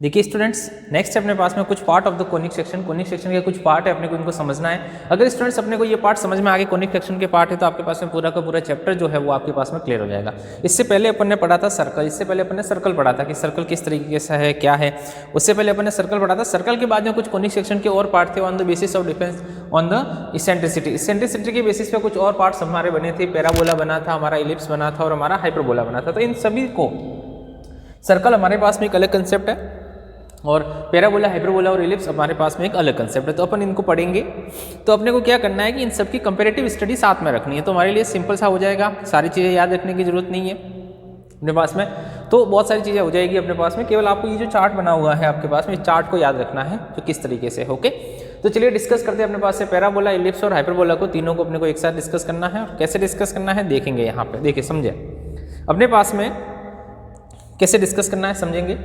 देखिए students, next है अपने पास में कुछ part of the conic section के कुछ पार्ट है, अपने को इनको समझना है। अगर स्टूडेंट्स अपने को ये पार्ट समझ में आ गए, कोनिक सेक्शन के पार्ट है, तो आपके पास में पूरा का पूरा चैप्टर जो है वो आपके पास में क्लियर हो जाएगा। इससे पहले अपन ने पढ़ा था सर्कल, इससे पहले अपन ने सर्कल पढ़ा था कि सर्कल किस तरीके से है, क्या है। उससे पहले अपन ने सर्कल पढ़ा था। सर्कल के बाद में कुछ कोनिक सेक्शन के और पार्ट थे on the basis of defence on the eccentricity. Eccentricity के बेसिस पे कुछ और पार्ट्स हमारे बने थे। पैराबोला बना था, हमारा इलिप्स बना था और हमारा हाइपरबोला बना था। तो इन सभी को सर्कल हमारे पास में एक अलग कंसेप्ट है और पैराबोला, हाइपरबोला और इलिप्स हमारे पास में एक अलग कंसेप्ट है। तो अपन इनको पढ़ेंगे। तो अपने को क्या करना है कि इन सब की कंपैरेटिव स्टडी साथ में रखनी है। तो हमारे लिए सिंपल सा हो जाएगा, सारी चीज़ें याद रखने की जरूरत नहीं है अपने पास में। तो बहुत सारी चीज़ें हो जाएगी अपने पास में। केवल आपको ये जो चार्ट बना हुआ है आपके पास में, इस चार्ट को याद रखना है जो किस तरीके से। ओके, तो चलिए डिस्कस करते हैं अपने पास से पैराबोला, इलिप्स और हाइपरबोला को, तीनों को अपने को एक साथ डिस्कस करना है। और कैसे डिस्कस करना है देखेंगे यहाँ पे। देखिए समझे, अपने पास में कैसे डिस्कस करना है समझेंगे।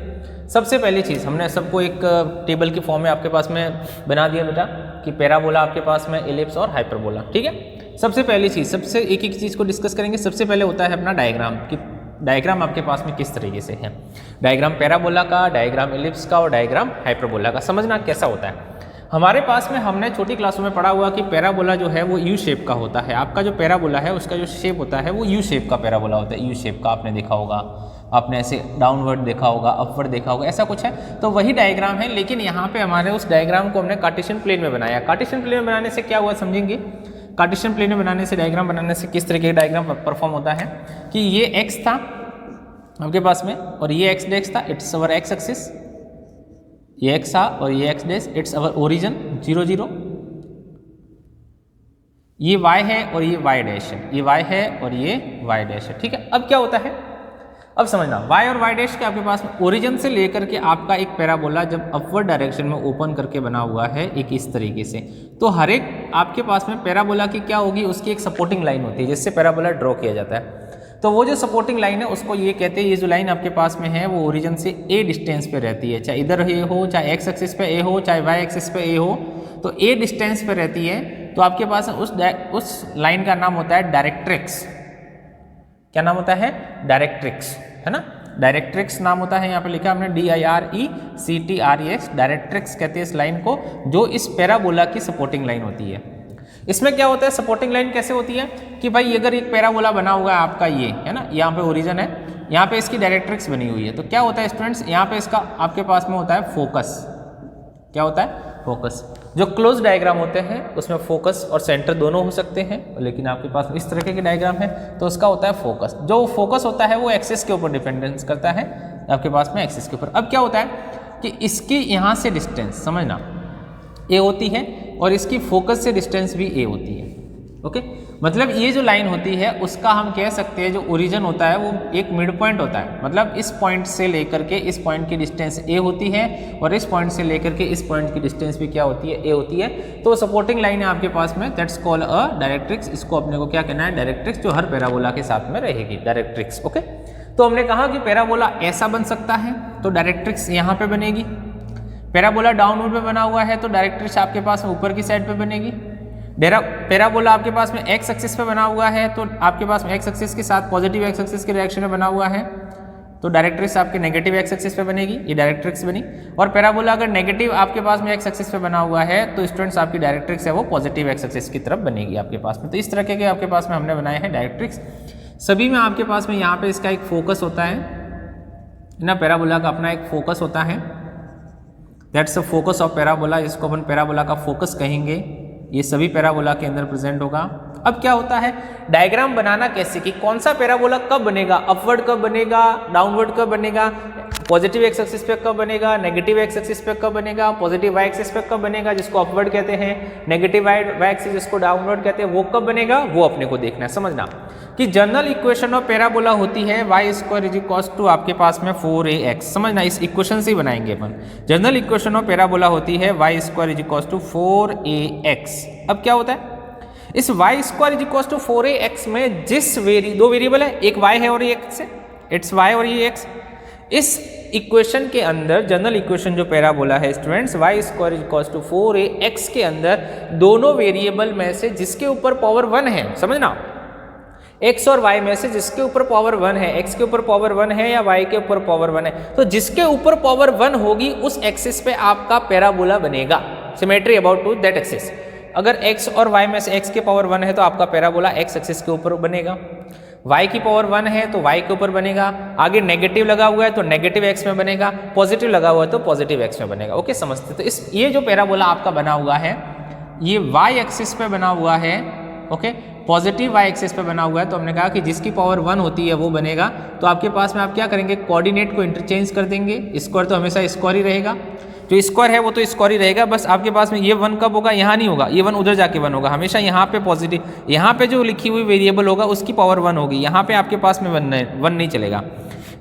सबसे पहली चीज़, हमने सबको एक टेबल की फॉर्म में आपके पास में बना दिया बेटा कि पैराबोला आपके पास में, इलिप्स और हाइपरबोला। ठीक है, सबसे पहली चीज़, सबसे एक एक चीज़ को डिस्कस करेंगे। सबसे पहले होता है अपना डायग्राम, कि डायग्राम आपके पास में किस तरीके से है। डायग्राम पैराबोला का, डायग्राम इलिप्स का और डायग्राम हाइपरबोला का समझना कैसा होता है। हमारे पास में हमने छोटी क्लासों में पढ़ा हुआ कि पैराबोला जो है वो यू शेप का होता है। आपका जो पैराबोला है उसका जो शेप होता है वो यू शेप का पैराबोला होता है। यू शेप का आपने देखा होगा, आपने ऐसे डाउनवर्ड देखा होगा, अपवर्ड देखा होगा, ऐसा कुछ है। तो वही डायग्राम है, लेकिन यहाँ पे हमारे उस डायग्राम को हमने कार्टेशियन प्लेन में बनाया। कार्टेशियन प्लेन में बनाने से क्या हुआ समझेंगे। कार्टेशियन प्लेन में बनाने से, डायग्राम बनाने से किस तरीके का डायग्राम परफॉर्म होता है कि ये एक्स था आपके पास में और ये एक्स डैश था, इट्स अवर एक्स एक्सिस। ये एक्स था और ये x dash, it's our origin 0 0। ये y है और ये y डैश है, ये y है और ये y डैश है। ठीक है, अब क्या होता है, अब समझना, y और y डैश के आपके पास में ओरिजिन से लेकर के आपका एक पैराबोला जब अपवर्ड डायरेक्शन में ओपन करके बना हुआ है एक इस tरीके से, तो हर एक आपके पास में पैराबोला की क्या होगी, उसकी एक सपोर्टिंग लाइन होती है जिससे पैराबोला ड्रॉ किया जाता है। तो वो जो सपोर्टिंग लाइन है उसको ये कहते हैं, ये जो लाइन आपके पास में है वो ओरिजिन से a डिस्टेंस पे रहती है। चाहे इधर ये हो, चाहे x एक्सिस पे a हो, चाहे y एक्सिस पे a हो, तो a डिस्टेंस पे रहती है। तो आपके पास उस लाइन का नाम होता है डायरेक्ट्रिक्स। क्या नाम होता है, डायरेक्ट्रिक्स, है ना। डायरेक्ट्रिक्स नाम होता है, यहाँ पे लिखा हमने DIRECTREX, डायरेक्ट्रिक्स कहते हैं इस लाइन को, जो इस पैराबोला की सपोर्टिंग लाइन होती है। इसमें क्या होता है, सपोर्टिंग लाइन कैसे होती है कि भाई अगर एक पैराबोला बना हुआ है आपका, ये है ना, यहाँ पे ओरिजिन है, यहाँ पे इसकी डायरेक्ट्रिक्स बनी हुई है, तो क्या होता है स्टूडेंट्स, यहाँ पे इसका आपके पास में होता है फोकस। क्या होता है, फोकस। जो क्लोज डायग्राम होते हैं उसमें फोकस और सेंटर दोनों हो सकते हैं, लेकिन आपके पास इस तरह के डायग्राम है तो उसका होता है फोकस। जो फोकस होता है वो एक्सिस के ऊपर डिपेंडेंस करता है, आपके पास में एक्सिस के ऊपर। अब क्या होता है कि इसकी यहाँ से डिस्टेंस समझना ए होती है और इसकी फोकस से डिस्टेंस भी ए होती है। ओके, मतलब ये जो लाइन होती है उसका हम कह सकते हैं जो ओरिजिन होता है वो एक मिड पॉइंट होता है। मतलब इस पॉइंट से लेकर के इस पॉइंट की डिस्टेंस ए होती है और इस पॉइंट से लेकर के इस पॉइंट की डिस्टेंस भी क्या होती है, ए होती है। तो सपोर्टिंग लाइन है आपके पास में, दैट्स कॉल्ड अ डायरेक्ट्रिक्स। इसको अपने को क्या कहना है, डायरेक्ट्रिक्स, जो हर पैराबोला के साथ में रहेगी, डायरेक्ट्रिक्स। ओके, तो हमने कहा कि पैराबोला ऐसा बन सकता है तो डायरेक्ट्रिक्स यहाँ पे बनेगी। पैराबोला डाउनवर्ड में बना हुआ है तो डायरेक्ट्रिक्स आपके पास में ऊपर की साइड पे बनेगी। पैराबोला आपके पास में एक्स एक्सिस पे बना हुआ है तो आपके पास में एक्स एक्सिस के साथ पॉजिटिव एक्स एक्सिस के डायरेक्शन में बना हुआ है तो डायरेक्ट्रिक्स आपके नेगेटिव एक्स एक्सिस पे बनेगी, ये डायरेक्ट्रिक्स बनी। और पैराबोला अगर नेगेटिव आपके पास में एक्स एक्सिस पे बना हुआ है तो स्टूडेंट्स आपकी डायरेक्ट्रिक्स है वो पॉजिटिव एक्स एक्सिस की तरफ बनेगी आपके पास में। तो इस तरह के आपके पास में हमने बनाए हैं डायरेक्ट्रिक्स। सभी में आपके पास में यहाँ पे इसका एक फोकस होता है ना, पैराबोला का अपना एक फोकस होता है, that's the focus of parabola. इसको अपन पैराबोला का फोकस कहेंगे। ये सभी पैराबोला के अंदर प्रेजेंट होगा। अब क्या होता है, डायग्राम बनाना कैसे, कि कौन सा पैराबोला कब बनेगा, अपवर्ड कब बनेगा, डाउनवर्ड कब बनेगा, पॉजिटिव एक्स एक्सिस पे कब बनेगा, नेगेटिव एक्स एक्सिस पे कब बनेगा, पॉजिटिव वाई एक्सिस पे कब बनेगा जिसको अपवर्ड कहते हैं, नेगेटिव वाई एक्सिस जिसको डाउनवर्ड कहते हैं, वो कब बनेगा वो अपने को देखना है। समझना कि जनरल इक्वेशन ऑफ पैराबोला होती है y² इज इक्वल्स टू आपके पास में 4ax। समझना, इस इक्वेशन से ही बनाएंगे अपन। जनरल इक्वेशन ऑफ पैराबोला होती है y² is equals to 4ax। अब क्या होता है, इस y² is equals to 4ax में जिस दो वेरिएबल है, एक y है और ये x है, इट्स y और ये x। इस इक्वेशन के अंदर जनरल इक्वेशन जो पैराबोला है students, y² is equals to 4ax के अंदर दोनों वेरिएबल में से जिसके ऊपर पावर 1 है, समझना, एक्स और वाई में से जिसके ऊपर पावर 1 है, एक्स के ऊपर पावर 1 है या वाई के ऊपर पावर 1 है, तो जिसके ऊपर पावर 1 होगी उस एक्सिस पे आपका पैराबोला बनेगा, symmetry about to that axis. अगर एक्स और वाई में से एक्स के पावर 1 है तो आपका पैराबोला एक्स एक्सिस के ऊपर बनेगा, y की पावर 1 है तो y के ऊपर बनेगा, आगे नेगेटिव लगा हुआ है तो नेगेटिव x में बनेगा, पॉजिटिव लगा हुआ है तो पॉजिटिव x में बनेगा। ओके, समझते? तो इस ये जो पैराबोला आपका बना हुआ है ये y एक्सिस पे बना हुआ है। ओके, पॉजिटिव y एक्सिस पे बना हुआ है, तो हमने कहा कि जिसकी पावर 1 होती है वो बनेगा। तो आपके पास में आप क्या करेंगे, कोऑर्डिनेट को इंटरचेंज कर देंगे, स्क्वायर तो हमेशा स्क्वायर ही रहेगा, जो स्क्वायर है वो तो स्क्वायर ही रहेगा, बस आपके पास में ये 1 कब होगा, यहाँ नहीं होगा, ये 1 उधर जाके 1 होगा, हमेशा यहाँ पे पॉजिटिव, यहाँ पे जो लिखी हुई वेरिएबल होगा उसकी पावर 1 होगी, यहाँ पे आपके पास में 1 नहीं चलेगा।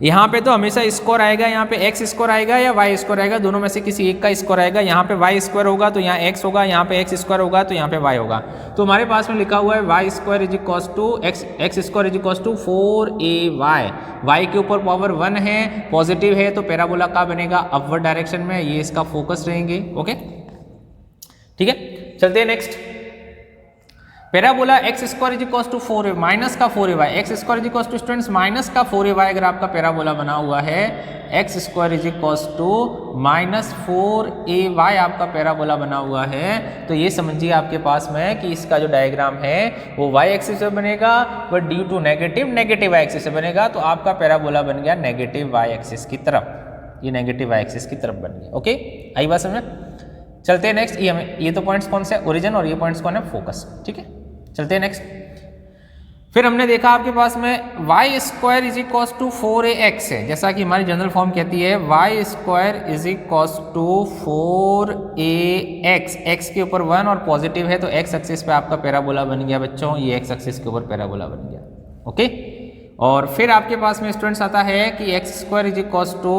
यहाँ पे तो हमेशा स्क्वायर आएगा, यहाँ पे एक्स स्क्वायर आएगा या वाई स्क्वायर आएगा, दोनों में से किसी एक का स्क्वायर आएगा। यहाँ पे वाई स्क्वायर होगा तो यहाँ एक्स होगा, यहाँ पे एक्स स्क्वायर होगा तो यहाँ पे वाई होगा। तो हमारे पास में लिखा हुआ है y square is equals to x square is equals to 4ay। Y के ऊपर पावर 1 है, पॉजिटिव है, तो पैराबोला का बनेगा अपवर्ड डायरेक्शन में, ये इसका फोकस रहेंगे। ओके, ठीक है, चलते हैं next. Parabola x square is equals to 4a minus का 4ay, x square is equals to students minus का 4ay अगर आपका पैराबोला बना हुआ है, x square is equals to minus 4ay आपका पैराबोला बना हुआ है, तो ये समझिए आपके पास में कि इसका जो डायग्राम है वो y एक्सिस से बनेगा, but due to negative y axis से बनेगा, तो आपका पैराबोला बन गया नेगेटिव y एक्सिस की तरफ, ये नेगेटिव y एक्सिस की तरफ बन गया। ओके, आई बात समझ? चलते हैं नेक्स्ट। ये तो पॉइंट्स कौन से, ओरिजिन, और ये पॉइंट्स कौन है, फोकस। ठीक है, चलते हैं नेक्स्ट। फिर हमने देखा आपके पास में y square is equals to 4ax है, जैसा कि हमारी जनरल फॉर्म कहती है y square is equals to 4ax, x के ऊपर 1 और पॉजिटिव है तो एक्स एक्सिस पे आपका पैराबोला बन गया बच्चों, ये एक्स एक्सिस के ऊपर पैराबोला बन गया। ओके, और फिर आपके पास में स्टूडेंट्स आता है कि x square is equals to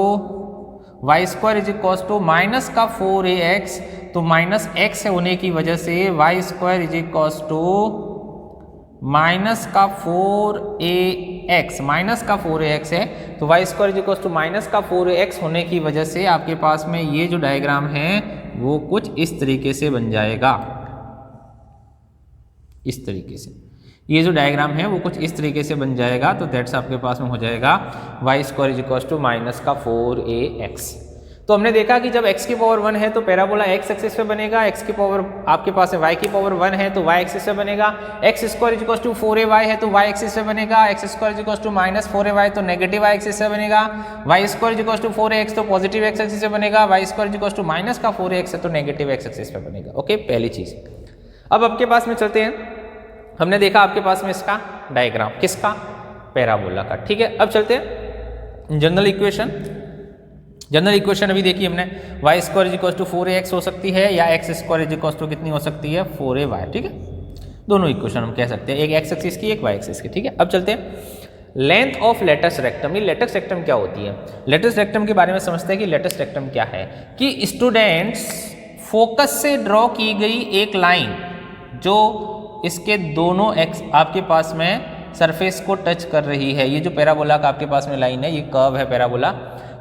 y square is equals to minus का 4ax, तो माइनस एक्स होने की वजह से y square is equals to minus का 4ax, माइनस का 4ax है, तो y square is equals to minus का 4ax होने की वजह से आपके पास में ये जो डायग्राम है वो कुछ इस तरीके से बन जाएगा, इस तरीके से ये जो डायग्राम है वो कुछ इस तरीके से बन जाएगा। तो दैट्स आपके पास में हो जाएगा y square is equals to minus का 4ax। तो हमने देखा कि जब x की पावर 1 है तो पैराबोला x एक्सिस पे बनेगा, x की पावर आपके पास है y की पावर 1 है तो y एक्सिस पे बनेगा, x square is equals to 4ay है तो y एक्सिस पे बनेगा, x square is equals to minus 4ay तो नेगेटिव y एक्सिस पे बनेगा, y square is equals to 4ax तो पॉजिटिव x एक्सिस पे बनेगा, y square is equals to minus का 4ax है तो नेगेटिव x एक्सिस पे बनेगा। ओके, पहली चीज। अब आपके पास में चलते हैं, हमने देखा आपके पास में इसका डायग्राम किसका, पैराबोला का। ठीक है, अब चलते हैं जनरल इक्वेशन। जनरल इक्वेशन अभी देखी हमने, y square is equals to 4ax हो सकती है या x square is equals to कितनी हो सकती है 4ay। ठीक है, दोनों इक्वेशन हम कह सकते हैं, एक एक्स एक्सिस की एक वाई एक्सिस की। ठीक है, अब चलते हैं लेंथ ऑफ लेटस रेक्टम। ये लेटस रेक्टम क्या होती है, लेटस रेक्टम के बारे में समझते हैं कि लेटस रेक्टम क्या है। कि स्टूडेंट्स फोकस से ड्रॉ की गई एक लाइन जो इसके दोनों एक्स आपके पास में सरफेस को टच कर रही है, ये जो पैराबोला का आपके पास में लाइन है, ये कर्व है पैराबोला,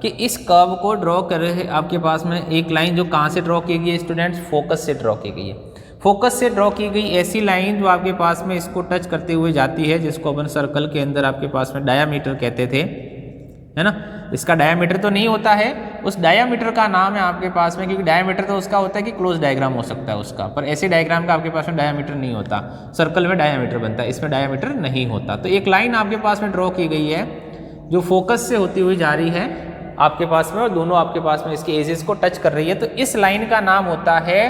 कि इस कर्व को ड्रॉ कर रहे हैं आपके पास में एक लाइन जो कहाँ से ड्रॉ की गई है स्टूडेंट्स, फोकस से ड्रॉ की गई है। फोकस से ड्रॉ की गई ऐसी लाइन जो आपके पास में इसको टच करते हुए जाती है, जिसको अपन सर्कल के अंदर आपके पास में डायामीटर कहते थे, है ना। इसका डायामीटर तो नहीं होता है, उस डायामीटर का नाम है आपके पास में, क्योंकि डायामीटर तो उसका होता है कि क्लोज डायग्राम हो सकता है उसका, पर ऐसे डायग्राम का आपके पास में डायामीटर नहीं होता। सर्कल में डायामीटर बनता है, इसमें डायामीटर नहीं होता। तो एक लाइन आपके पास में ड्रॉ की गई है जो फोकस से होती हुई जा रही है आपके पास में, और दोनों आपके पास में इसके एजेस को टच कर रही है। तो इस लाइन का नाम होता है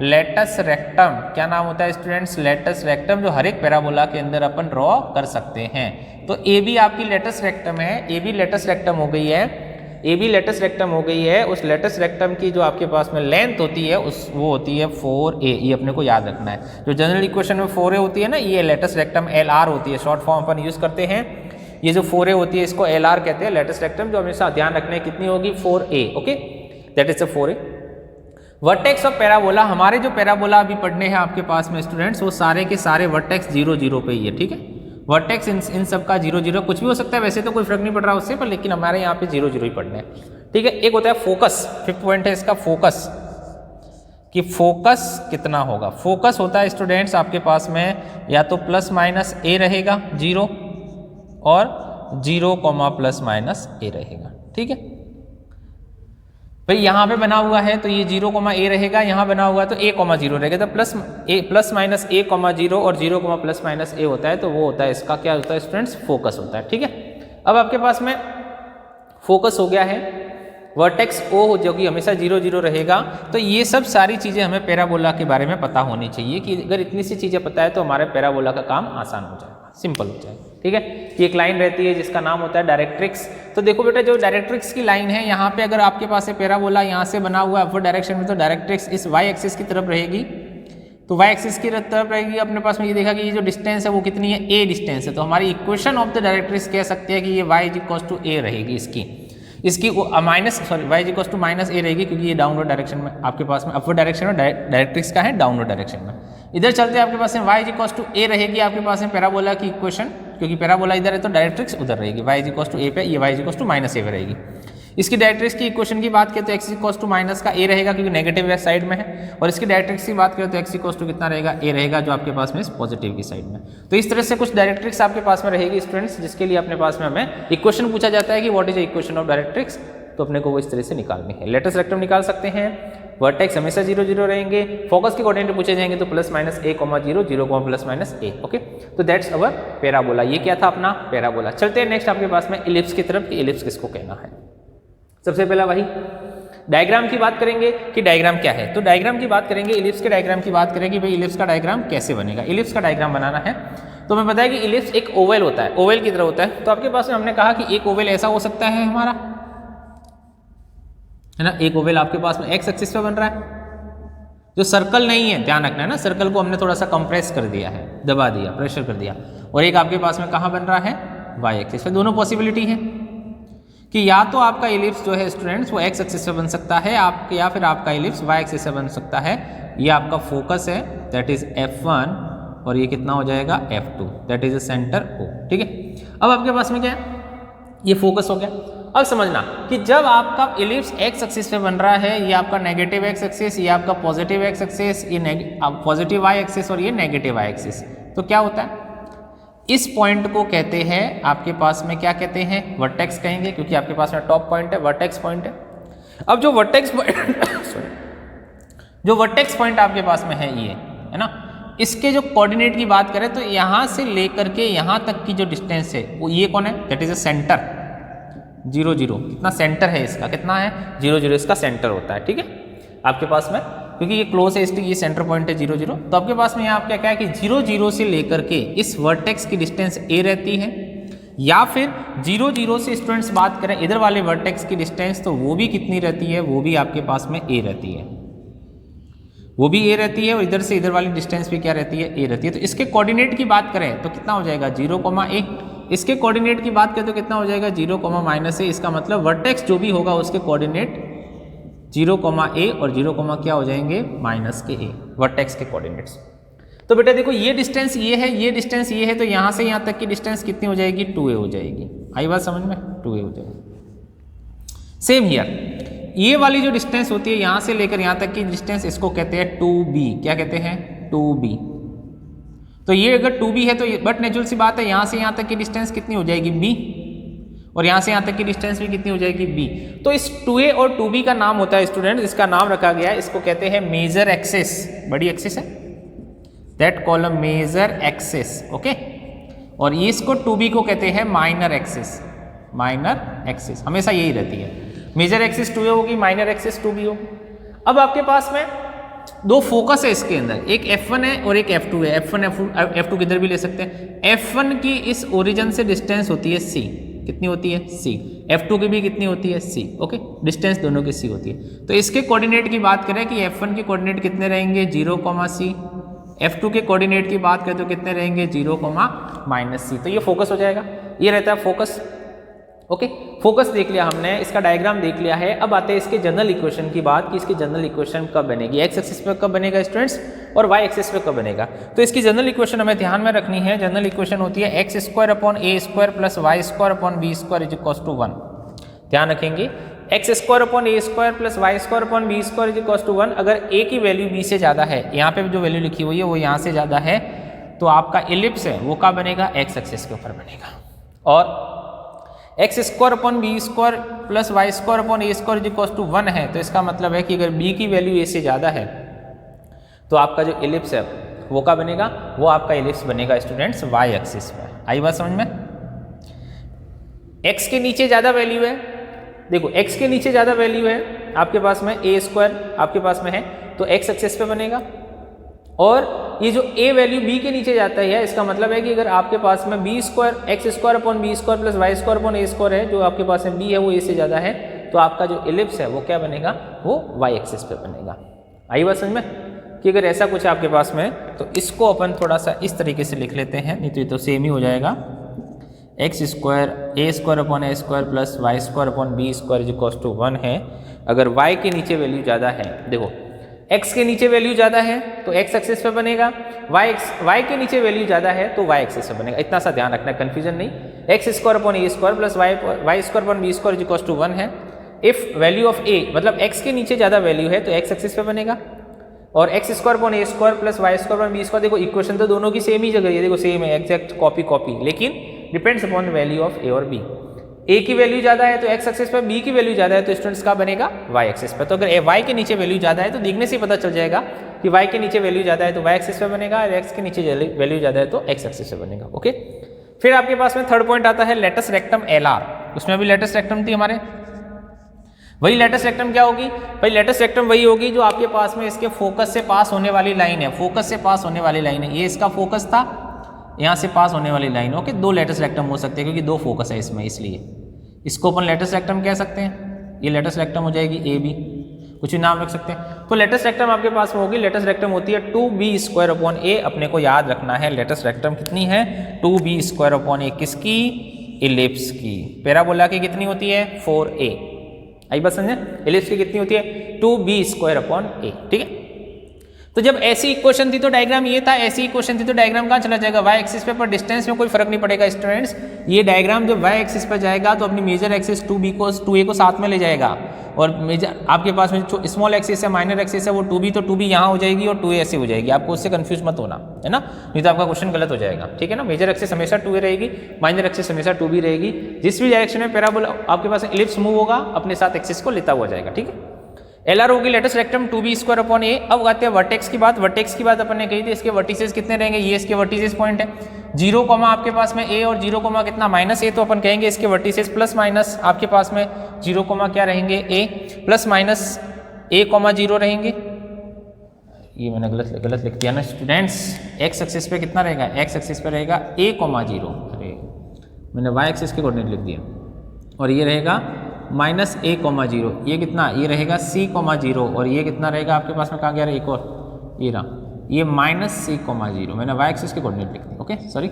लेटस रेक्टम। क्या नाम होता है स्टूडेंट्स, लेटस रेक्टम, जो हर एक पैराबोला के अंदर अपन ड्रॉ कर सकते हैं। तो ए बी आपकी लेटस रेक्टम है, ए बी लेटस रेक्टम हो गई है, ए बी लेटस रेक्टम हो गई है। उस लेटस रेक्टम की जो आपके पास में लेंथ होती है वो होती है 4a, ये अपने को याद रखना है। जो जनरल इक्वेशन में 4a होती है ना, ये लेटस रेक्टम LR होती है, शॉर्ट फॉर्म अपन यूज करते हैं। ये जो 4a होती है इसको LR कहते हैं, लेटस रेक्टम, जो हमेशा ध्यान रखना है कितनी होगी 4a। Okay, that is 4a। Vertex of parabola, हमारे जो पैराबोला अभी पढ़ने हैं आपके पास में स्टूडेंट्स, वो सारे के सारे वर्टेक्स 0 0 पे ही है। ठीक है, वर्टेक्स इन सब का 0 0, कुछ भी हो सकता है, वैसे तो कोई फर्क नहीं पड़ रहा उससे, पर लेकिन हमारे यहाँ पे 0 0 ही पढ़ने हैं। ठीक है, एक होता है फोकस, 5th पॉइंट है इसका फोकस। कि फोकस कितना होगा। फोकस होता है स्टूडेंट्स आपके पास में या तो प्लस माइनस ए रहेगा 0 और 0 प्लस माइनस ए रहेगा। ठीक है भाई, यहाँ पे बना हुआ है तो ये 0 ए रहेगा, यहाँ बना हुआ है तो a 0 रहेगा, तो प्लस माइनस a 0 और 0 प्लस माइनस a होता है, तो वो होता है इसका क्या होता है स्टूडेंट्स, फोकस होता है। ठीक है, अब आपके पास में फोकस हो गया है, वर्टेक्स O जो कि हमेशा 0 0 रहेगा। तो ये सब सारी चीज़ें हमें पैराबोला के बारे में पता होनी चाहिए कि अगर इतनी सी चीज़ें पता है तो हमारे पैराबोला का काम आसान हो जाएगा, सिंपल हो जाएगा। ठीक है, कि एक लाइन रहती है जिसका नाम होता है डायरेक्ट्रिक्स। तो देखो बेटा, जो डायरेक्ट्रिक्स की लाइन है यहाँ पे अगर आपके पास है पैराबोला यहाँ से बना हुआ है अपवर्ड डायरेक्शन में, तो डायरेक्ट्रिक्स इस वाई एक्सिस की तरफ रहेगी। तो वाई एक्सिस की तरफ रहेगी। अपने पास में ये देखा कि ये जो डिस्टेंस है वो कितनी है, a डिस्टेंस है। तो हमारी इक्वेशन ऑफ द डायरेक्ट्रिक्स कह सकते हैं कि ये y इक्वल्स टू a रहेगी, इसकी minus y equals to minus a रहेगी, क्योंकि ये डाउनवर्ड डायरेक्शन में आपके पास में, अपवर्ड डायरेक्शन में डायरेक्ट्रिक्स का है डाउनवर्ड डायरेक्शन में। इधर चलते आपके पास में y इक्वल्स टू a रहेगी आपके पास में पैराबोला की इक्वेशन, क्योंकि पैराबोला इधर है तो डायरेक्ट्रिक्स उधर रहेगी, y इक्वल्स टू a पे, ये y equals to minus a पे रहेगी। इसकी डायरेक्ट्रिक्स की इक्वेशन की बात करें तो x इक्वल्स टू माइनस का a रहेगा, क्योंकि नेगेटिव साइड में है, और इसकी डायरेक्ट्रिक्स की बात करें तो x इक्वल्स टू कितना रहेगा, a रहेगा, जो आपके पास में पॉजिटिव की साइड में। तो इस तरह से कुछ डायरेक्ट्रिक्स आपके पास में रहेगी स्टूडेंट्स, जिसके लिए अपने पास में हमें इक्वेशन पूछा जाता है कि what is the equation of directrix, तो अपने को वो इस तरह से निकालनी है। लेटस रेक्टम निकाल सकते हैं, वर्टेक्स हमेशा 0 0 रहेंगे, फोकस के कोऑर्डिनेट पूछे जाएंगे तो plus minus a 0 0 plus minus a। Okay, तो दैट्स अवर पैराबोला। ये क्या था अपना पैराबोला। चलते हैं नेक्स्ट आपके पास में इलिप्स की तरफ, कि इलिप्स किसको कहना है। सबसे पहला वही डायग्राम की बात करेंगे कि डायग्राम क्या है। तो डायग्राम की बात करेंगे, इलिप्स के डायग्राम की बात करेंगे, भाई इलिप्स का डायग्राम कैसे बनेगा। इलिप्स का डायग्राम बनाना है तो हमें पता है कि इलिप्स एक ओवल होता है, ओवल की तरह होता है। तो आपके पास में हमने कहा कि एक ओवल ऐसा हो सकता है हमारा, है ना, एक ओवल आपके पास में एक्स एक्सिस पे बन रहा है, जो सर्कल नहीं है, ध्यान रखना है ना, सर्कल को हमने थोड़ा सा कंप्रेस कर दिया है, दबा दिया, प्रेशर कर दिया। और एक आपके पास में कहाँ बन रहा है, वाई एक्सिस पे। दोनों पॉसिबिलिटी है कि या तो आपका इलिप्स जो है स्टूडेंट्स वो एक्स एक्सिस पे बन सकता है आपके, या फिर आपका इलिप्स वाई एक्सिस पे बन सकता है। ये आपका फोकस है, दैट इज F1, और ये कितना हो जाएगा F2, that is centre O। ठीक है, अब आपके पास में क्या है, ये फोकस हो गया। अब समझना कि जब आपका इलिप्स एक्स एक्सिस पे बन रहा है, ये आपका नेगेटिव एक्स एक्सिस, ये आपका पॉजिटिव एक्स एक्सिस, ये पॉजिटिव वाई एक्सिस और ये नेगेटिव वाई एक्सिस, तो क्या होता है, इस पॉइंट को कहते हैं आपके पास में क्या कहते हैं, वर्टेक्स कहेंगे, क्योंकि आपके पास में टॉप पॉइंट है, वर्टेक्स पॉइंट है। अब जो वर्टेक्स पॉइंट आपके पास में है, ये है ना, इसके जो कोऑर्डिनेट की बात करें तो यहाँ से लेकर के यहाँ तक की जो डिस्टेंस है वो ये कौन है, दैट इज अ सेंटर 0 0। कितना सेंटर है इसका, कितना है 0 0, इसका सेंटर होता है। ठीक है, आपके पास में क्योंकि ये क्लोज है इसलिए ये सेंटर पॉइंट है 0 0। तो आपके पास में यहाँ क्या क्या है कि 0 0 से लेकर के इस वर्टेक्स की डिस्टेंस a रहती है, या फिर 0 0 से स्टूडेंट्स बात करें इधर वाले वर्टेक्स की डिस्टेंस, तो वो भी कितनी रहती है, वो भी आपके पास में a रहती है, वो भी a रहती है, और इधर से इधर वाली डिस्टेंस भी क्या रहती है, a रहती है। तो इसके कोऑर्डिनेट की बात करें तो कितना हो जाएगा 0, a। इसके कोऑर्डिनेट की बात करें तो कितना हो जाएगा 0, माइनस a। इसका मतलब वर्टेक्स जो भी होगा उसके कोऑर्डिनेट 0, a और 0, क्या हो जाएंगे माइनस के a, वर्टेक्स के कोऑर्डिनेट्स। तो बेटा देखो ये डिस्टेंस ये है, ये डिस्टेंस ये है, तो यहाँ से यहाँ तक की डिस्टेंस कितनी हो जाएगी, 2a हो जाएगी। आई बात समझ में, 2a हो जाएगी। सेम हियर, ये वाली जो डिस्टेंस होती है यहाँ से लेकर यहाँ तक की डिस्टेंस, इसको कहते हैं 2b। क्या कहते हैं, 2b। तो ये अगर 2b है तो बट नेचुरल सी बात है, यहाँ से यहाँ तक की डिस्टेंस कितनी हो जाएगी, b, और यहाँ से यहाँ तक की डिस्टेंस भी कितनी हो जाएगी, b। तो इस 2a और 2b का नाम होता है स्टूडेंट, इसका नाम रखा गया है, इसको कहते हैं मेजर एक्सिस, बड़ी एक्सिस है, that column major axis. Okay, और ये इसको 2b को कहते हैं माइनर एक्सिस, माइनर एक्सिस हमेशा यही रहती है, मेजर एक्सिस 2a होगी, माइनर एक्सिस 2b होगी। अब आपके पास में दो फोकस है इसके अंदर, एक F1 है और एक F2 है। F2 किधर भी ले सकते हैं। F1 की इस ओरिजिन से डिस्टेंस होती है c, कितनी होती है, c। F2 की भी कितनी होती है, c। ओके, डिस्टेंस दोनों की c होती है। तो इसके कोऑर्डिनेट की बात करें कि F1 के कोऑर्डिनेट कितने रहेंगे, 0, c। F2 के कोऑर्डिनेट की बात करें तो कितने रहेंगे, 0, माइनस c। तो ये फोकस हो जाएगा, ये रहता है फोकस। ओके, फोकस देख लिया हमने, इसका डायग्राम देख लिया है। अब आते हैं इसके जनरल इक्वेशन की बात कि इसकी जनरल इक्वेशन कब बनेगी, एक्स एक्सिस पे कब बनेगा स्टूडेंट्स, और वाई एक्सिस पे कब बनेगा। तो इसकी जनरल इक्वेशन हमें ध्यान में रखनी है। जनरल इक्वेशन होती है x² upon a² plus y² upon b² is equal to 1। ध्यान रखेंगे x square upon a square plus y square upon b square is equal to 1, अगर ए की वैल्यू बी से ज़्यादा है, यहाँ पे जो वैल्यू लिखी हुई है वो यहाँ से ज़्यादा है, तो आपका इलिप्स है वो क्या बनेगा, एक्स एक्सिस के ऊपर बनेगा। और x square upon b square plus y square upon a square is equal to 1 है, तो इसका मतलब है कि अगर बी की वैल्यू ए से ज़्यादा है तो आपका जो इलिप्स है वो क्या बनेगा, वो आपका इलिप्स बनेगा स्टूडेंट्स वाई एक्सिस पर। आई बात समझ में? x के नीचे ज़्यादा वैल्यू है, देखो x के नीचे ज़्यादा वैल्यू है आपके पास में, ए स्क्वायर आपके पास में है तो x एक्सिस पे बनेगा। और ये जो a वैल्यू b के नीचे जाता है, इसका मतलब है कि अगर आपके पास में b square x square upon b square plus y square upon a square है, जो आपके पास में b है वो a से ज़्यादा है, तो आपका जो इलिप्स है वो क्या बनेगा, वो y एक्सिस पे बनेगा। आई बात समझ में? कि अगर ऐसा कुछ आपके पास में तो इसको अपन थोड़ा सा इस तरीके से लिख लेते हैं, नहीं तो ये तो सेम ही हो जाएगा। X square a square upon a square plus y square upon b square is equal to 1 है। अगर y के नीचे वैल्यू ज़्यादा है, देखो x के नीचे वैल्यू ज़्यादा है तो x एक्सिस पे बनेगा, y के नीचे वैल्यू ज़्यादा है तो y एक्सिस पे बनेगा। इतना सा ध्यान रखना, कन्फ्यूजन नहीं। X square upon a square plus y square upon b square is equal to 1 है। इफ वैल्यू ऑफ a मतलब x के नीचे ज़्यादा वैल्यू है तो x एक्सिस पे बनेगा, और x square upon a square plus y square upon b square, देखो इक्वेशन तो दोनों की सेम ही जगह है, देखो सेम है, एग्जैक्ट कॉपी, लेकिन डिपेंड्स अपॉन वैल्यू ऑफ ए और बी। ए की वैल्यू ज़्यादा है तो एक्स एक्सिस पे, बी की वैल्यू ज़्यादा है तो स्टूडेंट्स का बनेगा वाई एक्सिस पे। तो अगर वाई के नीचे वैल्यू ज़्यादा है तो देखने से ही पता चल जाएगा कि वाई के नीचे वैल्यू ज़्यादा है तो वाई एक्सिस पे बनेगा, और एक्स के नीचे वैल्यू ज़्यादा है तो एक्स एक्सिस पे बनेगा। ओके, फिर आपके पास में थर्ड पॉइंट आता है लेटस रेक्टम एल आर। उसमें भी लेटस रेक्टम थी हमारे, वही लेटस रेक्टम क्या होगी भाई, लेटस रेक्टम वही होगी जो आपके पास में इसके फोकस से पास होने वाली लाइन है, फोकस से पास होने वाली लाइन है, ये इसका फोकस था, यहाँ से पास होने वाली लाइन। ओके, दो लेटस रेक्टम हो सकते हैं क्योंकि दो फोकस है इसमें, इसलिए इसको अपन लेटस रेक्टम कह सकते हैं। ये लेटस रेक्टम हो जाएगी ए बी, कुछ भी नाम रख सकते हैं। तो लेटस रेक्टम आपके पास में होगी, लेटस रेक्टम होती है 2b स्क्वायर अपॉन ए। अपने को याद रखना है लेटस रेक्टम कितनी है, 2b स्क्वायर अपॉन ए, किसकी, इलिप्स की। पैराबोला की कितनी होती है, 4a। आई बात समझे? इलिप्स की कितनी होती है, 2b स्क्वायर अपॉन ए। ठीक है, तो जब ऐसी इक्वेशन थी तो डायग्राम ये था, ऐसी इक्वेशन थी तो डायग्राम कहाँ चला जाएगा, वाई एक्सिस पे, पर डिस्टेंस में कोई फर्क नहीं पड़ेगा स्टूडेंट्स। ये डायग्राम जब वाई एक्सिस पर जाएगा तो अपनी मेजर एक्सिस 2a को साथ में ले जाएगा, और मेजर आपके पास में जो स्मॉल एक्सिस है, माइनर एक्सिस है, वो 2b, तो 2b यहाँ हो जाएगी और 2a ऐसे हो जाएगी। आपको उससे कंफ्यूज मत होना, है ना, नहीं तो आपका क्वेश्चन गलत हो जाएगा। ठीक है ना, मेजर एक्सिस हमेशा 2a रहेगी, माइनर एक्सिस हमेशा 2b रहेगी। जिस भी डायरेक्शन में पैराबोला आपके पास इलिप्स मूव होगा अपने साथ एक्सिस को लेता हुआ जाएगा। ठीक है, एल आर होगी latus rectum 2b square upon a. अब आते हैं वर्टेक्स की बात। वर्टेक्स की बात अपन ने कही थी, इसके वर्टिसेस कितने रहेंगे, ये इसके वर्टिसेस पॉइंट है, 0 आपके पास में ए और 0 कितना माइनस ए, तो अपन कहेंगे इसके वर्टिसेस प्लस माइनस आपके पास में 0 क्या रहेंगे, ए प्लस माइनस ए 0 रहेंगे। ये मैंने गलत लिख दिया ना स्टूडेंट्स, एक्स एक्सिस पे कितना रहेगा, एक्स एक्सिस पे रहेगा a, 0। अरे मैंने वाई एक्सिस के कोऑर्डिनेट लिख दिया, और ये रहेगा माइनस a, 0। ये कितना, ये रहेगा c, 0, और ये कितना रहेगा आपके पास में, कहाँ गया एक और, ये रहा, ये माइनस c, 0। मैंने वाई एक्सिस के कोऑर्डिनेट लिख दिए। ओके सॉरी,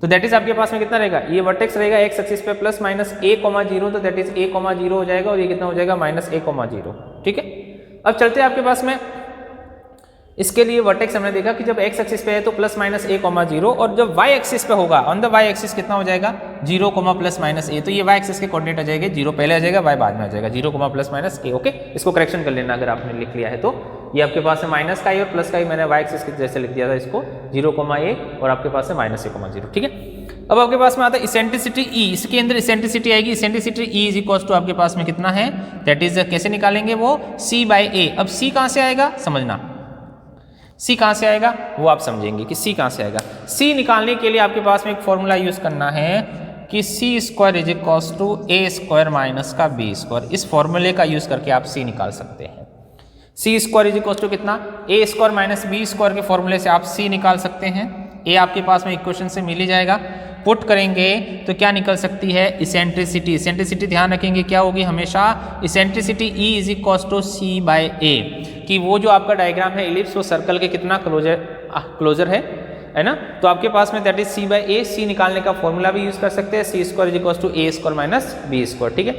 तो दैट इज आपके पास में कितना रहेगा, ये वर्टेक्स रहेगा एक्स एक्सिस पे प्लस माइनस a, 0, तो दैट इज a, 0 हो जाएगा, और ये कितना हो जाएगा माइनस a, 0। ठीक है, अब चलते हैं आपके पास में इसके लिए वर्टेक्स हमने देखा कि जब x एक्सिस पे है तो प्लस माइनस a, 0, और जब y एक्सिस पे होगा ऑन द y एक्सिस कितना हो जाएगा 0, प्लस माइनस a। तो ये y एक्सिस के कोऑर्डिनेट आ जाएंगे, 0 पहले आ जाएगा, y बाद में आ जाएगा, 0, प्लस माइनस a। ओके, इसको करेक्शन कर लेना अगर आपने लिख लिया है तो। ये आपके पास है माइनस का i और प्लस का i, मैंने y एक्सिस के जैसे लिख दिया था इसको, 0, a, और आपके पास है माइनस a, 0। ठीक है, अब आपके पास में आता है इसेंट्रिसिटी E। इसके अंदर इसेंट्रिसिटी आएगी, eccentricity E is equal to आपके पास में कितना है, दैट इज कैसे निकालेंगे वो, c/a। अब c कहाँ से आएगा समझना, C कहाँ से आएगा वो आप समझेंगे कि C कहाँ से आएगा। C निकालने के लिए आपके पास में एक फॉर्मूला यूज करना है कि c square is equal to a square minus का b स्क्वायर। इस फॉर्मूले का यूज करके आप C निकाल सकते हैं। c square is equal to कितना, a square minus b square के फॉर्मूले से आप C निकाल सकते हैं। a आपके पास में इक्वेशन से मिल ही जाएगा, पुट करेंगे तो क्या निकल सकती है, इसेंट्रिसिटी। इसेंट्रिसिटी ध्यान रखेंगे क्या होगी हमेशा, eccentricity E is equal to c/a, कि वो जो आपका डायग्राम है इलिप्स वो सर्कल के कितना क्लोजर है ना, तो आपके पास में दैट इज c/a। c निकालने का फॉर्मूला भी यूज कर सकते हैं, c square is equal to a square minus b square. ठीक है,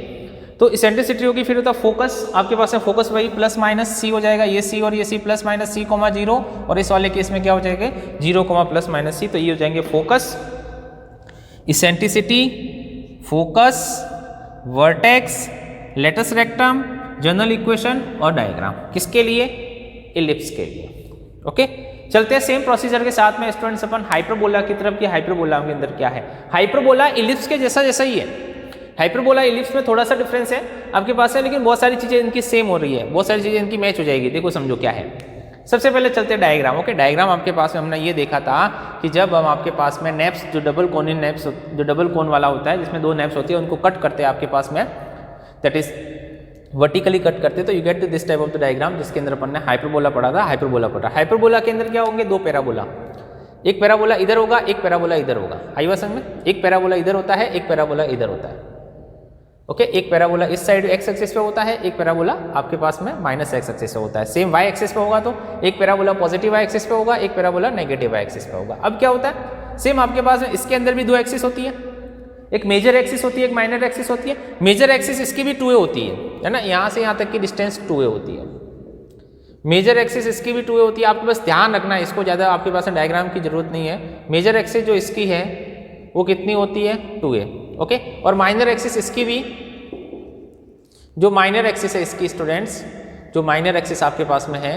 तो इसेंट्रिसिटी होगी, फिर होता फोकस, आपके पास है फोकस वही प्लस माइनस c हो जाएगा, ये c और ये c प्लस माइनस c, 0, और इस वाले केस में क्या हो जाएगा 0, प्लस माइनस c, तो ये हो जाएंगे focus, eccentricity, focus, vertex latus rectum, general equation और डायग्राम। किसके लिए? इलिप्स के लिए। ओके, चलते हैं सेम प्रोसीजर के साथ में स्टूडेंट्स अपन हाइपरबोला की तरफ। कि हाइपरबोला के अंदर क्या है? हाइपरबोला इलिप्स के जैसा जैसा ही है। हाइपरबोला इलिप्स में थोड़ा सा डिफरेंस है आपके पास है, लेकिन बहुत सारी चीज़ें इनकी सेम हो रही है, बहुत सारी चीज़ें इनकी मैच हो जाएगी। देखो समझो क्या है। सबसे पहले चलते हैं डायग्राम। ओके, डायग्राम आपके पास में हमने ये देखा था कि जब हम आपके पास में नेप्स, जो डबल कोन नेप्स, जो डबल कोन वाला होता है जिसमें दो नेप्स होती है, उनको कट करते हैं आपके पास में, दैट इज वर्टिकली कट करते, तो you get this type of the diagram, जिसके अंदर अपन ने हाइपरबोला पढ़ा था। हाइपरबोला पढ़ा, हाइपरबोला के अंदर क्या होंगे? दो पैराबोला, एक पैराबोला इधर होगा, एक पैराबोला इधर होगा। आई बात समझ में? एक पैराबोला इधर होता है, एक पैराबोला इधर होता है। ओके, एक पैराबोला इस साइड एक्स एक्सिस पे होता है, एक पैराबोला आपके पास में माइनस एक्स एक्सिस पे होता है। सेम वाई एक्सिस पे होगा तो एक पैराबोला पॉजिटिव वाई एक्सिस पे होगा, एक पैराबोला नेगेटिव वाई एक्सिस पे होगा। अब क्या होता है? सेम आपके पास में इसके अंदर भी दो एक्सिस होती है, एक मेजर एक्सिस होती है, एक माइनर एक्सिस होती है। मेजर एक्सिस इसकी भी 2a होती है ना, यहाँ से यहाँ तक की डिस्टेंस 2a होती है। मेजर एक्सिस इसकी भी 2a होती है। आपके पास ध्यान रखना है, इसको ज़्यादा आपके पास डायग्राम की जरूरत नहीं है। मेजर एक्सिस जो इसकी है वो कितनी होती है? 2a। ओके, और माइनर एक्सिस इसकी भी, जो माइनर एक्सिस है इसकी स्टूडेंट्स, जो माइनर एक्सिस आपके पास में है,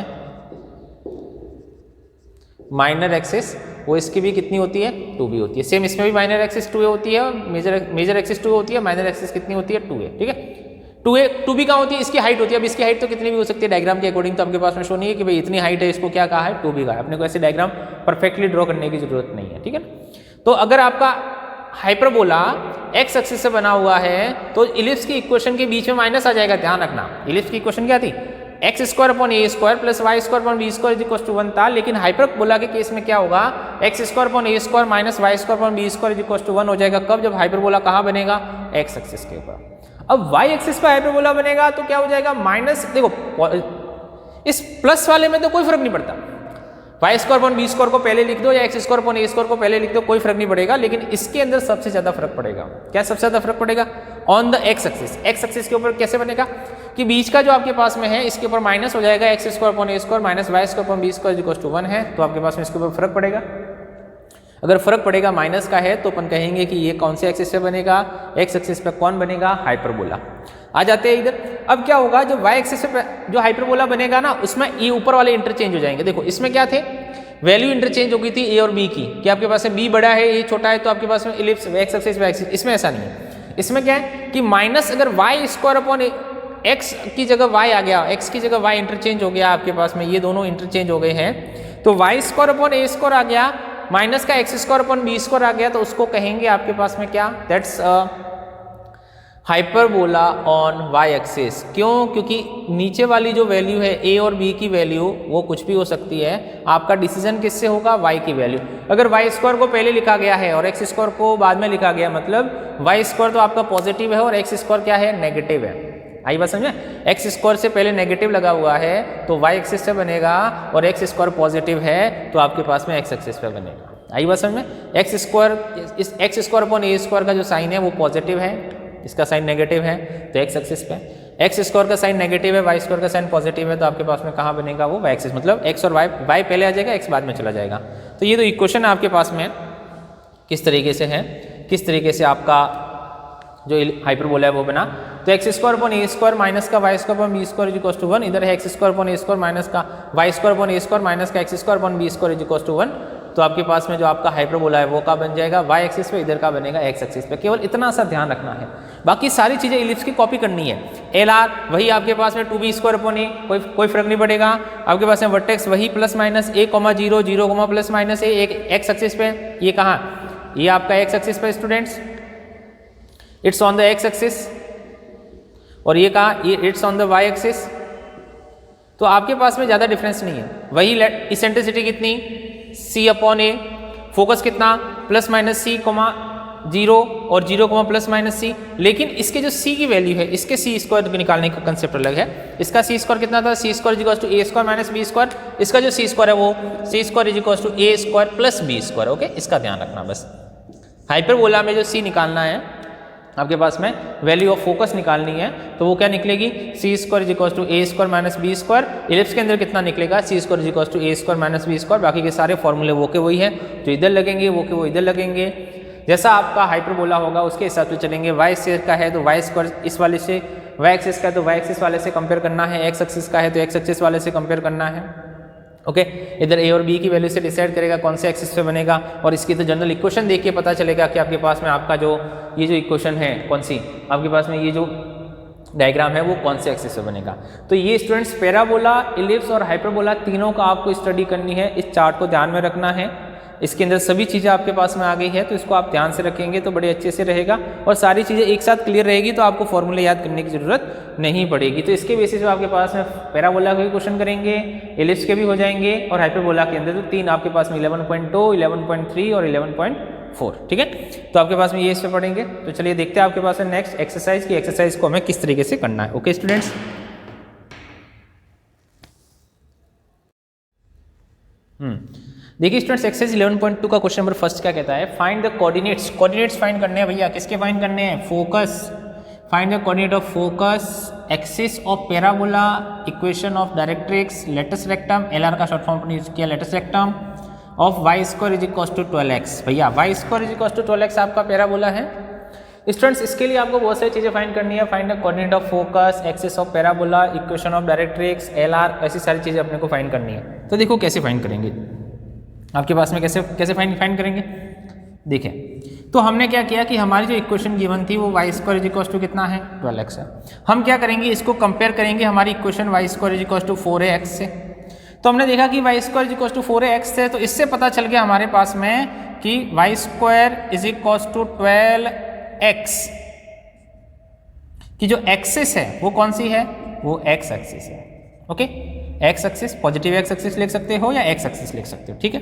माइनर एक्सिस वो इसकी भी कितनी होती है? 2b होती है। सेम इसमें भी माइनर एक्सिस 2a होती है और मेजर एक्सिस 2a होती है, माइनर एक्सिस कितनी होती है? 2a। ठीक है, 2b कहाँ होती है? इसकी हाइट होती है। अब इसकी हाइट तो कितनी भी हो सकती है डायग्राम के अकॉर्डिंग, तो आपके पास में शो नहीं है कि भाई इतनी हाइट है, इसको क्या कहा है? 2b का है। अपने को ऐसे डायग्राम परफेक्टली ड्रॉ करने की जरूरत नहीं है। ठीक है ना, तो अगर आपका हाइपरबोला एक्स एक्सिस से बना हुआ है तो इलिप्स की इक्वेशन के बीच में माइनस आ जाएगा। ध्यान रखना, इलिप्स की इक्वेशन क्या थी? X square upon a square plus y square upon b square is equal to 1 था। लेकिन हाइपरबोला के केस में क्या होगा? X square upon a square minus y square upon b square is equal to 1 हो जाएगा। कब? जब हाइपरबोला कहाँ बनेगा? एक्स एक्सिस के ऊपर। अब वाई एक्सिस पे हाइपरबोला बनेगा तो क्या हो जाएगा? माइनस, देखो इस प्लस वाले में तो कोई फर्क नहीं पड़ता, y square upon b square को पहले लिख दो या x square upon a square को पहले लिख दो, कोई फर्क नहीं पड़ेगा। लेकिन इसके अंदर सबसे ज्यादा फर्क पड़ेगा। क्या सबसे ज्यादा फर्क पड़ेगा? On the x axis. X axis के ऊपर कैसे बनेगा? कि बीच का जो आपके पास में है इसके ऊपर माइनस हो जाएगा, x square upon a square minus y square upon b square equal to 1 है, तो आपके पास में इसके ऊपर फर्क पड़ेगा। अगर फर्क पड़ेगा माइनस का है तो अपन कहेंगे कि ये कौन से एक्सिस पे बनेगा? एक्स एक्सिस पे कौन बनेगा? हाइपरबोला। आ जाते हैं इधर। अब क्या होगा? जो वाई एक्सिस पे जो हाइपरबोला बनेगा ना, उसमें ये ऊपर वाले इंटरचेंज हो जाएंगे। देखो इसमें क्या थे? वैल्यू इंटरचेंज हो गई थी ए और बी की, कि आपके पास में बी बड़ा है ए छोटा है, तो आपके पास में ellipse x axis y axis. इसमें ऐसा नहीं है। इसमें क्या है कि माइनस, अगर वाई स्क्वायर अपॉन एक्स की जगह वाई आ गया, एक्स की जगह वाई इंटरचेंज हो गया आपके पास में, ये दोनों इंटरचेंज हो गए हैं, तो y square upon a square आ गया, माइनस का x square upon b square आ गया, तो उसको कहेंगे आपके पास में क्या? That's hyperbola on y axis. क्यों? क्योंकि नीचे वाली जो वैल्यू है ए और बी की वैल्यू वो कुछ भी हो सकती है। आपका डिसीजन किससे होगा? वाई की वैल्यू। अगर वाई स्क्वायर को पहले लिखा गया है और एक्स स्क्वायर को बाद में लिखा गया, मतलब वाई स्क्वायर तो आपका पॉजिटिव है और एक्स स्क्वायर क्या है? नेगेटिव है। आई बात समझ में? एक्स स्क्वायर से पहले नेगेटिव लगा हुआ है तो वाई एक्सिस से बनेगा, और एक्स स्क्वायर पॉजिटिव है तो आपके पास में एक्स एक्सिस पे बनेगा। आई बात समझ में? एक्स स्क्वायर, इस x square upon a square का जो साइन है वो पॉजिटिव है, इसका साइन नेगेटिव है तो एक्स एक्सिस पे। एक्स स्क्वायर का साइन नेगेटिव है, वाई स्क्वायर का साइन पॉजिटिव है, तो आपके पास में कहाँ बनेगा? वो वाई एक्सिस। मतलब एक्स और वाई पहले आ जाएगा, एक्स बाद में चला जाएगा। तो ये तो इक्वेशन आपके पास में किस तरीके से है, किस तरीके से आपका जो हाइपरबोला है वो बना। तो x square upon a square minus का y square upon b square is equal to 1। इधर है x square upon a square minus का y square upon a square minus का x square upon b square is equal to 1। तो आपके पास में जो आपका हाइपरबोला है वो का बन जाएगा? वाई एक्सिस पे। इधर का बनेगा एक्स एक्सिस पे। केवल इतना सा ध्यान रखना है, बाकी सारी चीजें इलिप्स की कॉपी करनी है। एल आर वही आपके पास में 2b स्क्वायर अपॉन ए, कोई फर्क नहीं पड़ेगा। आपके पास में वर्टेक्स वही plus minus a, 0, 0, plus minus a, एक एक्स एक्सिस पे। ये कहाँ? ये आपका एक्स एक्सिस पे students, it's on the x axis. और ये कहाँ? ये it's on the y axis. तो आपके पास में ज्यादा डिफरेंस नहीं है। वही इसेंट्रिसिटी कितनी? c अपॉन ए, फोकस कितना? प्लस माइनस c, 0 और 0, प्लस माइनस c। लेकिन इसके जो c की वैल्यू है, इसके c स्क्वायर को निकालने का कंसेप्ट अलग है। इसका c स्क्वायर कितना था? c square equal to a square minus b square. इसका जो c स्क्वायर है वो c square is equal to a square plus b square. Okay, इसका ध्यान रखना बस। हाइपरबोला में जो c निकालना है आपके पास में, वैल्यू ऑफ फोकस निकालनी है, तो वो क्या निकलेगी? C square is equal to a square minus b square. Ellipse के अंदर कितना निकलेगा? C square is equal to a square minus b square. बाकी के सारे फॉर्मूले वो के वही है, जो इधर लगेंगे वो के वो इधर लगेंगे। जैसा आपका हाइपरबोला होगा उसके हिसाब से चलेंगे। वाई से का है तो वाई स्क्वायर इस वाले से वाई एक्सिस का है तो वाई एक्सिस वाले से कंपेयर करना है, एक्स एक्सिस का है तो एक्स एक्सिस वाले से कंपेयर करना है। ओके, इधर ए और बी की वैल्यू से डिसाइड करेगा कौन से एक्सिस पे बनेगा, और इसकी तो जनरल इक्वेशन देख के पता चलेगा कि आपके पास में आपका जो ये जो इक्वेशन है कौन सी, आपके पास में ये जो डायग्राम है वो कौन से एक्सिस पे बनेगा। तो ये स्टूडेंट्स पैराबोला, इलिप्स और हाइपरबोला तीनों का आपको स्टडी करनी है, इस चार्ट को ध्यान में रखना है। इसके अंदर सभी चीज़ें आपके पास में आ गई है, तो इसको आप ध्यान से रखेंगे तो बड़े अच्छे से रहेगा, और सारी चीज़ें एक साथ क्लियर रहेगी तो आपको फॉर्मूले याद करने की जरूरत नहीं पड़ेगी। तो इसके बेसिस पे आपके पास में पैराबोला के क्वेश्चन करेंगे, इलिप्स के भी हो जाएंगे, और हाइपरबोला के अंदर तो तीन आपके पास में 11.2, 11.3 और 11.4, ठीक है। तो आपके पास में ये इस पे पढ़ेंगे। तो चलिए देखते हैं आपके पास में नेक्स्ट एक्सरसाइज की एक्सरसाइज को हमें किस तरीके से करना है। ओके स्टूडेंट्स, देखिए स्टूडेंट्स एक्सरसाइज 11.2 का क्वेश्चन नंबर फर्स्ट क्या कहता है, find the coordinates. Coordinates find करने हैं भैया, किसके फाइंड करने हैं, focus. Find the coordinate of focus, axis of parabola, equation of directrix, latus rectum, LR का शॉर्ट फॉर्म यूज किया latus rectum, of y square is equal to 12x। भैया y square is equal to 12x आपका parabola है। Students इसके लिए आपको बहुत सारी चीज़ें फाइंड करनी है, find the coordinate of focus, axis of parabola, equation of directrix, LR, ऐसी सारी चीज़ें अपने को फाइंड करनी है। तो देखो कैसे फाइंड करेंगे आपके पास में, कैसे फाइंड करेंगे। देखिए तो हमने क्या किया कि हमारी जो इक्वेशन गिवन थी वो y square is equal to कितना है, 12x है। हम क्या करेंगे, इसको कंपेयर करेंगे हमारी equation y square is equal to 4ax से। तो हमने देखा कि y square is equal to 4ax है, तो इससे पता चल गया हमारे पास में कि y square is equal to 12x की जो एक्सिस है वो कौन सी है, वो एक्स एक्सिस है। Okay, x axis, positive x axis लिख सकते हो या एक्स एक्सिस लिख सकते हो, ठीक है।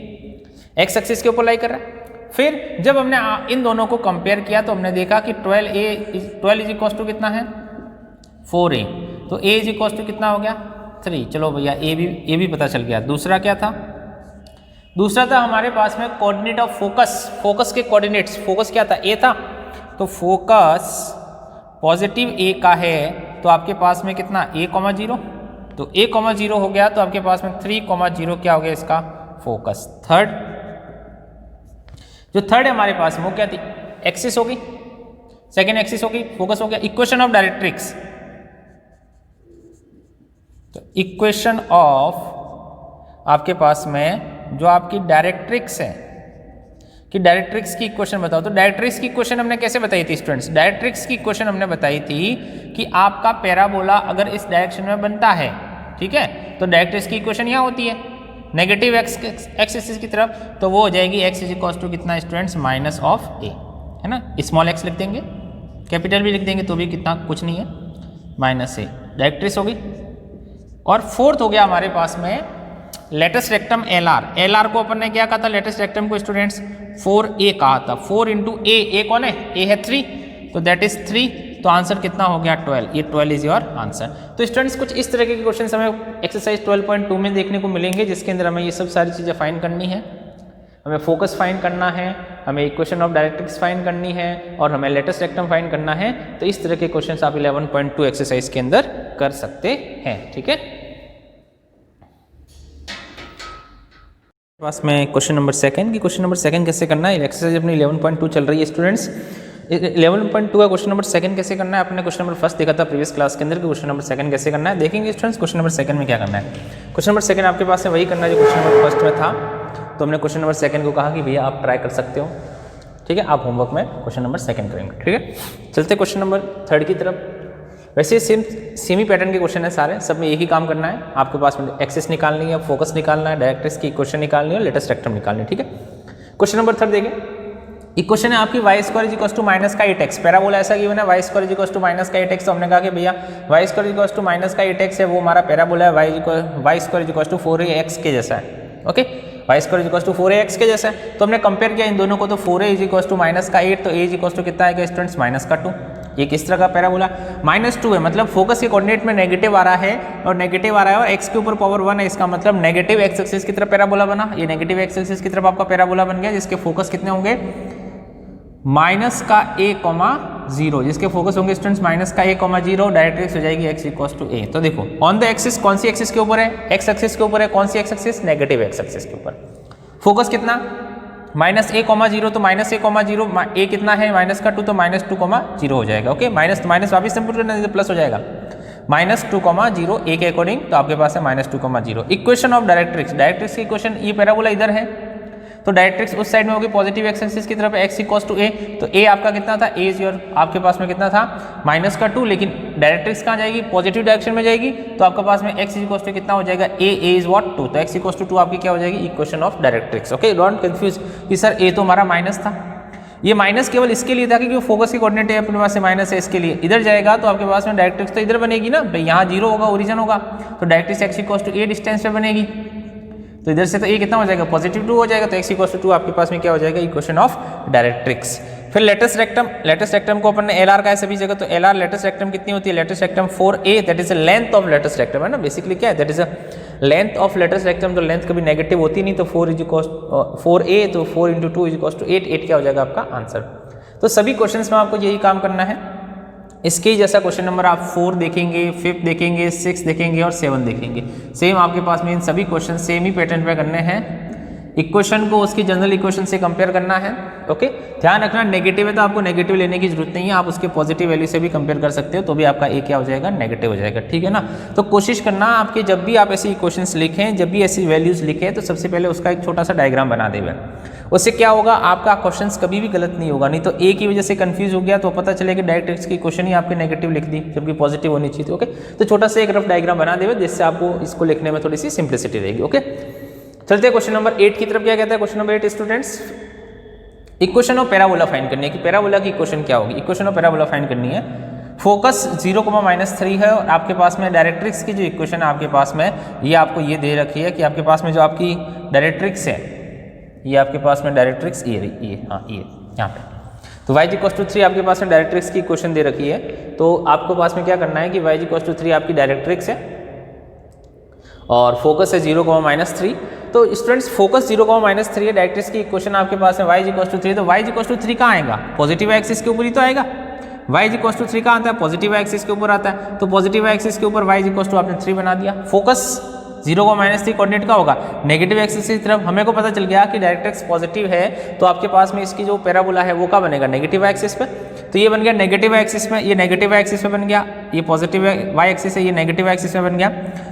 एक्स एक्सिस के ऊपर लाई कर रहा है। फिर जब हमने इन दोनों को कंपेयर किया तो हमने देखा कि 12 इज इक्वल टू कितना है, 4a, तो a इज इक्वल टू कितना हो गया, 3। चलो भैया ए भी पता चल गया। दूसरा क्या था, दूसरा था हमारे पास में कोऑर्डिनेट ऑफ फोकस। फोकस के कोऑर्डिनेट्स, फोकस क्या था, a था, तो फोकस पॉजिटिव a का है तो आपके पास में कितना a,0, तो a,0 हो गया, तो आपके पास में 3,0 क्या हो गया इसका फोकस। जो थर्ड है हमारे पास में वो क्या थी, एक्सिस होगी, सेकेंड एक्सिस होगी, फोकस हो गया। इक्वेशन ऑफ डायरेक्ट्रिक्स, तो इक्वेशन ऑफ आपके पास में जो आपकी डायरेक्ट्रिक्स है कि डायरेक्ट्रिक्स की इक्वेशन बताओ। तो डायरेक्ट्रिक्स की इक्वेशन हमने कैसे बताई थी स्टूडेंट्स, डायरेक्ट्रिक्स की इक्वेशन हमने बताई थी कि आपका पैराबोला अगर इस डायरेक्शन में बनता है, ठीक है, तो डायरेक्ट्रिक्स की इक्वेशन यहाँ होती है नेगेटिव एक्स एक्सिस की तरफ, तो वो हो जाएगी एक्स इज इक्वल टू कितना स्टूडेंट्स, माइनस ऑफ ए, है ना। स्मॉल एक्स लिख देंगे, कैपिटल भी लिख देंगे तो भी कितना, कुछ नहीं है, माइनस ए, डायरेक्ट्रिक्स होगी। और फोर्थ हो गया हमारे पास में लेटस रेक्टम एलआर। एलआर को अपन ने क्या कहा था, लेटस रेक्टम को स्टूडेंट्स 4a कहा था। 4 इंटू ए कौन है, ए है 3, तो दैट इज 3, तो आंसर कितना हो गया 12। ये 12 इज योर आंसर। तो स्टूडेंट्स कुछ इस तरह के क्वेश्चन हमें एक्सरसाइज 12.2 में देखने को मिलेंगे, जिसके अंदर हमें ये सब सारी चीज़ें फाइंड करनी है। हमें फोकस फाइंड करना है, हमें इक्वेशन ऑफ डायरेक्ट्रिक्स फाइंड करनी है, और हमें लेटेस्ट रेक्टम फाइंड करना है। तो इस तरह के क्वेश्चन आप 11.2 एक्सरसाइज के अंदर कर सकते हैं, ठीक है। पास में क्वेश्चन नंबर सेकंड की क्वेश्चन नंबर सेकंड कैसे करना है, एक्सरसाइज अपनी 11.2 चल रही है स्टूडेंट्स। 11.2 का क्वेश्चन नंबर सेकंड कैसे करना है, आपने क्वेश्चन नंबर फर्स्ट देखा था प्रीवियस क्लास के अंदर, क्वेश्चन नंबर सेकंड कैसे करना है देखेंगे स्टूडेंट्स। क्वेश्चन नंबर सेकंड में क्या करना है, क्वेश्चन नंबर सेकंड आपके पास है वही करना है जो क्वेश्चन नंबर फर्स्ट में था। तो हमने क्वेश्चन नंबर सेकंड को कहा कि भैया आप ट्राई कर सकते हो, ठीक है, आप होमवर्क में क्वेश्चन नंबर सेकंड करेंगे, ठीक है। चलते क्वेश्चन नंबर थर्ड की तरफ। वैसे सेम ही पैटर्न के क्वेश्चन है सारे, सब में एक ही काम करना है, आपके पास में एक्सिस निकालनी है, फोकस निकालना है, डायरेक्ट्रिक्स की इक्वेशन निकालनी है और लेटेस्ट रेक्टम निकालनी है, ठीक है। क्वेश्चन नंबर थर्ड देखिए, इक्वेशन है आपकी y square is equal to minus का 8x। पैराबोला ऐसा गिवन है y square is equal to minus का 8x, तो हमने कहा कि भैया y square is equal to minus का 8x है, वो हमारा पैराबोला है, y square is equal to 4ax के जैसा है। ओके, y square is equal to 4ax के जैसा है। तो हमने कंपेयर किया इन दोनों को, तो 4a is equal to minus का 8, तो a इज इक्वल टू कितना आएगा स्टूडेंट्स, माइनस का 2। ये किस तरह का पैराबोला, -2 है, मतलब फोकस के कोऑर्डिनेट में नेगेटिव आ रहा है, और नेगेटिव आ रहा है और x के ऊपर पावर 1 है, इसका मतलब नेगेटिव x एक्सिस की तरफ पैराबोला बना। ये नेगेटिव x एक्सिस की तरफ आपका पैराबोला बन गया, जिसके फोकस कितने होंगे, माइनस का a,0, जिसके फोकस होंगे स्टूडेंट्स माइनस का a,0, डायरेक्ट्रिक्स हो जाएगी x इक्वल टू a। तो देखो ऑन द एक्सिस कौन सी एक्सिस के ऊपर है, x एक्सिस के ऊपर है, कौन सी x axis, negative x axis के ऊपर। फोकस कितना माइनस ए कॉमा जीरो, तो माइनस ए कॉमा जीरो, ए कितना है माइनस का 2, तो माइनस 2 कॉमा जीरो हो जाएगा। ओके, माइनस तो माइनस वापिस सिंपल करना, प्लस हो जाएगा माइनस 2 कॉमा जीरो, ए के अकॉर्डिंग, तो आपके पास है minus 2 comma zero. Equation of directrix, directrix की इक्वेशन, ये पैराबोला इधर है तो डायरेक्ट्रिक्स उस साइड में होगी पॉजिटिव एक्स एक्सिस की तरफ, एक्स इक्वल्स टू ए, तो ए आपका कितना था, ए इज योर, आपके पास में कितना था माइनस का 2, लेकिन डायरेक्ट्रिक्स कहाँ जाएगी, पॉजिटिव डायरेक्शन में जाएगी, तो आपके पास में एक्स इक्वल्स टू कितना हो जाएगा, ए इज व्हाट 2, तो एक्स इक्वल्स टू 2 आपकी क्या हो जाएगी, equation of directrix. Okay, don't confuse कि सर ए तो हमारा माइनस था, ये माइनस केवल इसके लिए था क्योंकि फोकस के कोऑर्डिनेट है अपने पास से माइनस है, इसके लिए इधर जाएगा तो आपके पास में डायरेक्ट्रिक्स तो इधर बनेगी ना भाई, यहाँ जीरो होगा, ओरिजिन होगा, तो directrix x equals to a distance पे बनेगी, तो इधर से तो ए कितना हो जाएगा, पॉजिटिव 2 हो जाएगा, तो एक्स इक्वल्स टू 2 आपके पास में क्या हो जाएगा, इक्वेशन ऑफ डायरेक्ट्रिक्स। फिर लेटेस्ट रेक्टम, लेटेस्ट रेक्टम को अपन ने एल आर का है सभी जगह, तो एल आर लेटेस्ट रेक्टम कितनी होती है, latus rectum 4a, that is length of latus rectum, है ना बेसिकली क्या है, that is length of latus rectum, तो लेंथ कभी नेगेटिव होती नहीं, तो 4a, तो 4 इंटू 2 इज इक्वल्स टू 8, 8 क्या हो जाएगा आपका आंसर। तो सभी क्वेश्चंस में आपको यही काम करना है, इसके जैसा क्वेश्चन नंबर आप 4 देखेंगे, 5 देखेंगे, 6 देखेंगे और 7 देखेंगे, सेम आपके पास में इन सभी क्वेश्चन सेम ही पैटर्न पे करने हैं, इक्वेशन को उसकी जनरल इक्वेशन से कंपेयर करना है। ओके, ध्यान रखना नेगेटिव है तो आपको नेगेटिव लेने की जरूरत नहीं है, आप उसके पॉजिटिव वैल्यू से भी कंपेयर कर सकते हो, तो भी आपका ए क्या हो जाएगा, नेगेटिव हो जाएगा, ठीक है ना। तो कोशिश करना आपके जब भी आप ऐसी इक्वेशंस लिखें, जब भी ऐसी वैल्यूज लिखें, तो सबसे पहले उसका एक छोटा सा डायग्राम बना देवे, उससे क्या होगा, आपका क्वेश्चंस कभी भी गलत नहीं होगा, नहीं तो ए की वजह से कंफ्यूज हो गया तो पता चलेगा डायरेक्ट्रिक्स की क्वेश्चन ही आपके नेगेटिव लिख दी जबकि पॉजिटिव होनी चाहिए थी। ओके, तो छोटा सा एक रफ डायग्राम बना देवे जिससे आपको इसको लिखने में थोड़ी सी सिंप्लिसिटी रहेगी। ओके, चलते हैं क्वेश्चन नंबर 8 की तरफ। क्या कहता है question number 8 students, equation of parabola find करनी है कि पैराबोला की इक्वेशन क्या होगी, इक्वेशन ऑफ पैराबोला फाइंड करनी है। फोकस 0,-3 है और आपके पास में डायरेक्ट्रिक्स की जो इक्वेशन आपके पास में ये आपको ये दे रखी है कि आपके पास में जो आपकी डायरेक्ट्रिक्स है, ये आपके पास में डायरेक्ट्रिक्स ये हाँ ये यहाँ पे, तो y इक्वल्स टू 3 आपके पास में डायरेक्ट्रिक्स की इक्वेशन दे रखी है, तो आपको पास में क्या करना है कि y इक्वल्स टू 3 आपकी डायरेक्ट्रिक्स है और फोकस है 0,-3, तो स्टूडेंट्स फोकस 0,-3 है, डायरेक्ट्रिक्स की इक्वेशन आपके पास है y इक्वल्स टू 3, तो y इक्वल्स टू 3 कहाँ आएगा, पॉजिटिव एक्सिस के ऊपर ही तो आएगा, y इक्वल्स टू 3 कहाँ आता है, पॉजिटिव एक्सिस के ऊपर आता है, तो पॉजिटिव एक्सिस के ऊपर y इक्वल्स टू आपने 3 बना दिया। फोकस 0,-3 कोऑर्डिनेट का होगा नेगेटिव एक्सिस की तरफ, हमें को पता चल गया कि डायरेक्ट्रिक्स पॉजिटिव है तो आपके पास में इसकी जो पैराबोला है वो क्या बनेगा, नेगेटिव एक्सिस पे, तो ये बन गया नेगेटिव एक्सिस में, ये नेगेटिव एक्सिस पे बन गया, ये पॉजिटिव y एक्सिस है, ये नेगेटिव एक्सिस में बन गया,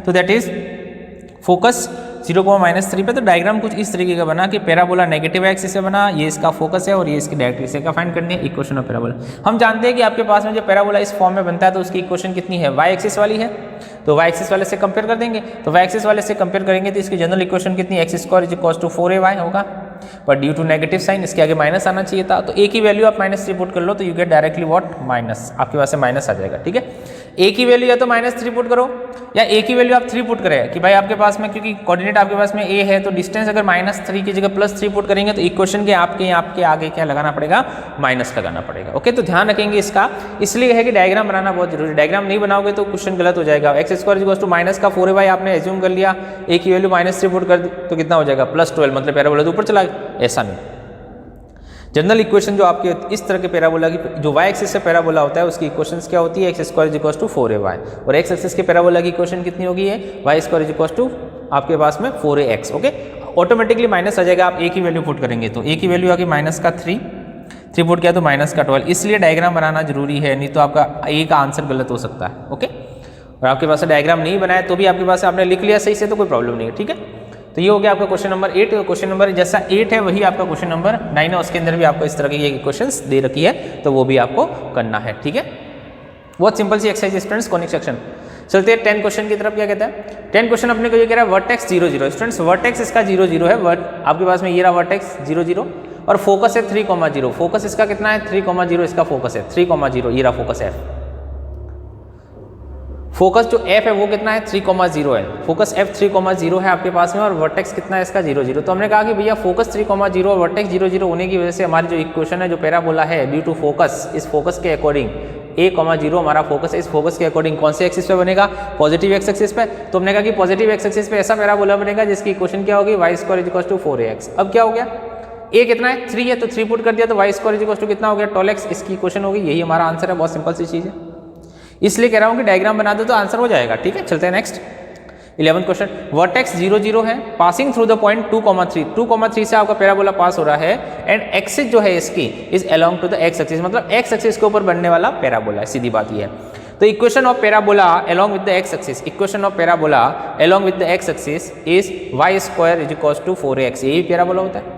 तो दैट इज फोकस 0,-3 पे। तो डायग्राम कुछ इस तरीके का बना कि पैराबोला नेगेटिव एक्सिस से बना, ये इसका फोकस है और ये इसकी डायरेक्ट्रिक्स है, क्या फाइंड करनी है, इक्वेशन ऑफ पैराबोला। हम जानते हैं कि आपके पास में जो पैराबोला इस फॉर्म में बनता है तो उसकी इक्वेशन कितनी है, y एक्सिस वाली है, तो y एक्सिस वाले से कंपेयर कर देंगे, तो y एक्सिस वाले से कंपेयर करेंगे तो इसकी जनरल इक्वेशन कितनी, x² is equals to 4ay होगा, पर ड्यू टू नेगेटिव साइन इसके आगे माइनस आना चाहिए था, तो a की वैल्यू आप -3 पुट कर लो तो you get directly what, minus, आपके पास से माइनस आ जाएगा। ठीक है, a की वैल्यू या तो -3 पुट करो या a की वैल्यू आप 3 पुट करें कि भाई आपके पास में, क्योंकि कोऑर्डिनेट आपके पास में a है तो डिस्टेंस अगर -3 की जगह +3 पुट करेंगे तो इक्वेशन के आपके आगे क्या लगाना पड़ेगा, माइनस लगाना पड़ेगा। ओके, तो ध्यान रखेंगे इसका, इसलिए है कि डायग्राम बनाना बहुत जरूरी है, डायग्राम नहीं बनाओगे तो क्वेश्चन गलत हो जाएगा। x² इक्वल्स टू माइनस का 4ay आपने एज्यूम कर लिया, a की वैल्यू -3 पुट कर दी तो कितना हो जाएगा, +12, मतलब पैराबोला तो ऊपर चला गया, ऐसा नहीं। जनरल इक्वेशन जो आपके इस तरह के पैराबोला की जो y एक्सिस से पैराबोला होता है उसकी इक्वेशंस क्या होती है, x² इक्वल्स टू 4ay, और x एक्सिस के पैराबोला की इक्वेशन कितनी होगी है, y² इक्वल्स टू आपके पास में 4ax। ओके, ऑटोमेटिकली माइनस आ जाएगा, आप a की वैल्यू पुट करेंगे तो a की वैल्यू आगे -3 पुट किया तो -12, इसलिए डायग्राम बनाना जरूरी है, नहीं तो आपका a का आंसर गलत हो सकता है। ओके, और आपके पास डायग्राम नहीं बनाया तो भी आपके पास आपने लिख लिया सही से तो कोई प्रॉब्लम नहीं है। ठीक है, तो ये हो गया आपका क्वेश्चन नंबर 8। क्वेश्चन नंबर जैसा 8 है वही आपका क्वेश्चन नंबर 9 है, उसके अंदर भी आपको इस तरह की क्वेश्चंस दे रखी है तो वो भी आपको करना है। ठीक है, बहुत सिंपल सी एक्सरसाइज स्टूडेंट्स, कॉनिक सेक्शन। चलते हैं 10 क्वेश्चन की तरफ। क्या कहता है 10 क्वेश्चन अपने को ये कह रहा है वर्टेक्स 0 0, स्टूडेंट्स वर्टेक्स इसका 0 0 है, आपके पास में ये रहा वर्टेक्स 0 0 और फोकस है 3,0, फोकस इसका कितना है 3,0, इसका फोकस है 3,0, ये रहा फोकस f, फोकस जो f है वो कितना है 3,0 है, फोकस f 3,0 है आपके पास में और वर्टेक्स कितना है इसका 0 0। तो हमने कहा कि भैया फोकस 3,0 और वर्टेक्स 0 0 होने की वजह से हमारी जो इक्वेशन है जो पैराबोला है ड्यू टू फोकस, इस फोकस के अकॉर्डिंग a,0 हमारा फोकस है, इस फोकस के अकॉर्डिंग कौन से एक्सिस पे बनेगा, पॉजिटिव एक्स एक्सिस पे। तो हमने कहा कि पॉजिटिव एक्स एक्सिस पे ऐसा पैराबोला बनेगा जिसकी इक्वेशन क्या होगी y² इक्वल्स टू 4ax। अब क्या हो गया, a कितना है 3 है तो 3 पुट कर दिया तो y² इक्वल्स टू कितना हो गया 12x, इसकी इक्वेशन होगी, यही हमारा आंसर है। बहुत सिंपल सी चीज़ है, इसलिए कह रहा हूँ कि डायग्राम बना दो तो आंसर हो जाएगा। ठीक है, चलते हैं नेक्स्ट। 11 क्वेश्चन, वर्टेक्स 0 0 है, पासिंग थ्रू द पॉइंट 2,3, 2,3 से आपका पैराबोला पास हो रहा है एंड एक्सिस जो है इसकी is along to the x axis, मतलब एक्स एक्सिस के ऊपर बनने वाला पैराबोला है, सीधी बात ये है। तो equation of parabola along with the x axis, equation of parabola along with the x axis is y square is equals to 4x, यही पैराबोला होता है।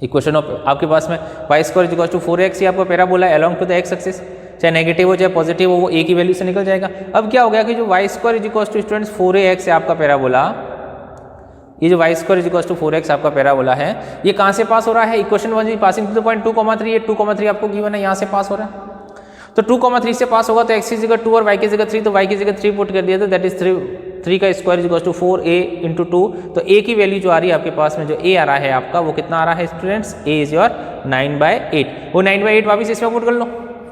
इक्वेशन ऑफ आपके पास में y square is equals to 4x, ये आपका parabola है along to the x axis, चाहे नेगेटिव हो चाहे पॉजिटिव हो वो a की वैल्यू से निकल जाएगा। अब क्या हो गया कि जो y square is equals to students 4ax है आपका पैराबोला, ये जो y square is equals to 4x आपका पैराबोला है, ये कहाँ से पास हो रहा है? Equation 1 passing to the point 2,3, ये 2,3 आपको गिवन है, यहाँ से पास हो रहा है। तो 2,3 से पास होगा तो x की जगह 2 और y की जगह 3, तो y की जगह 3 पुट कर दिया तो दैट इज 3 का square is equals to 4a into 2, तो a की वैल्यू जो आ रही है आपके पास में, जो a आ रहा है आपका वो कितना आ रहा है स्टूडेंट्स? a इज योर 9/8, वो 9/8 वापिस इसमें पुट कर लो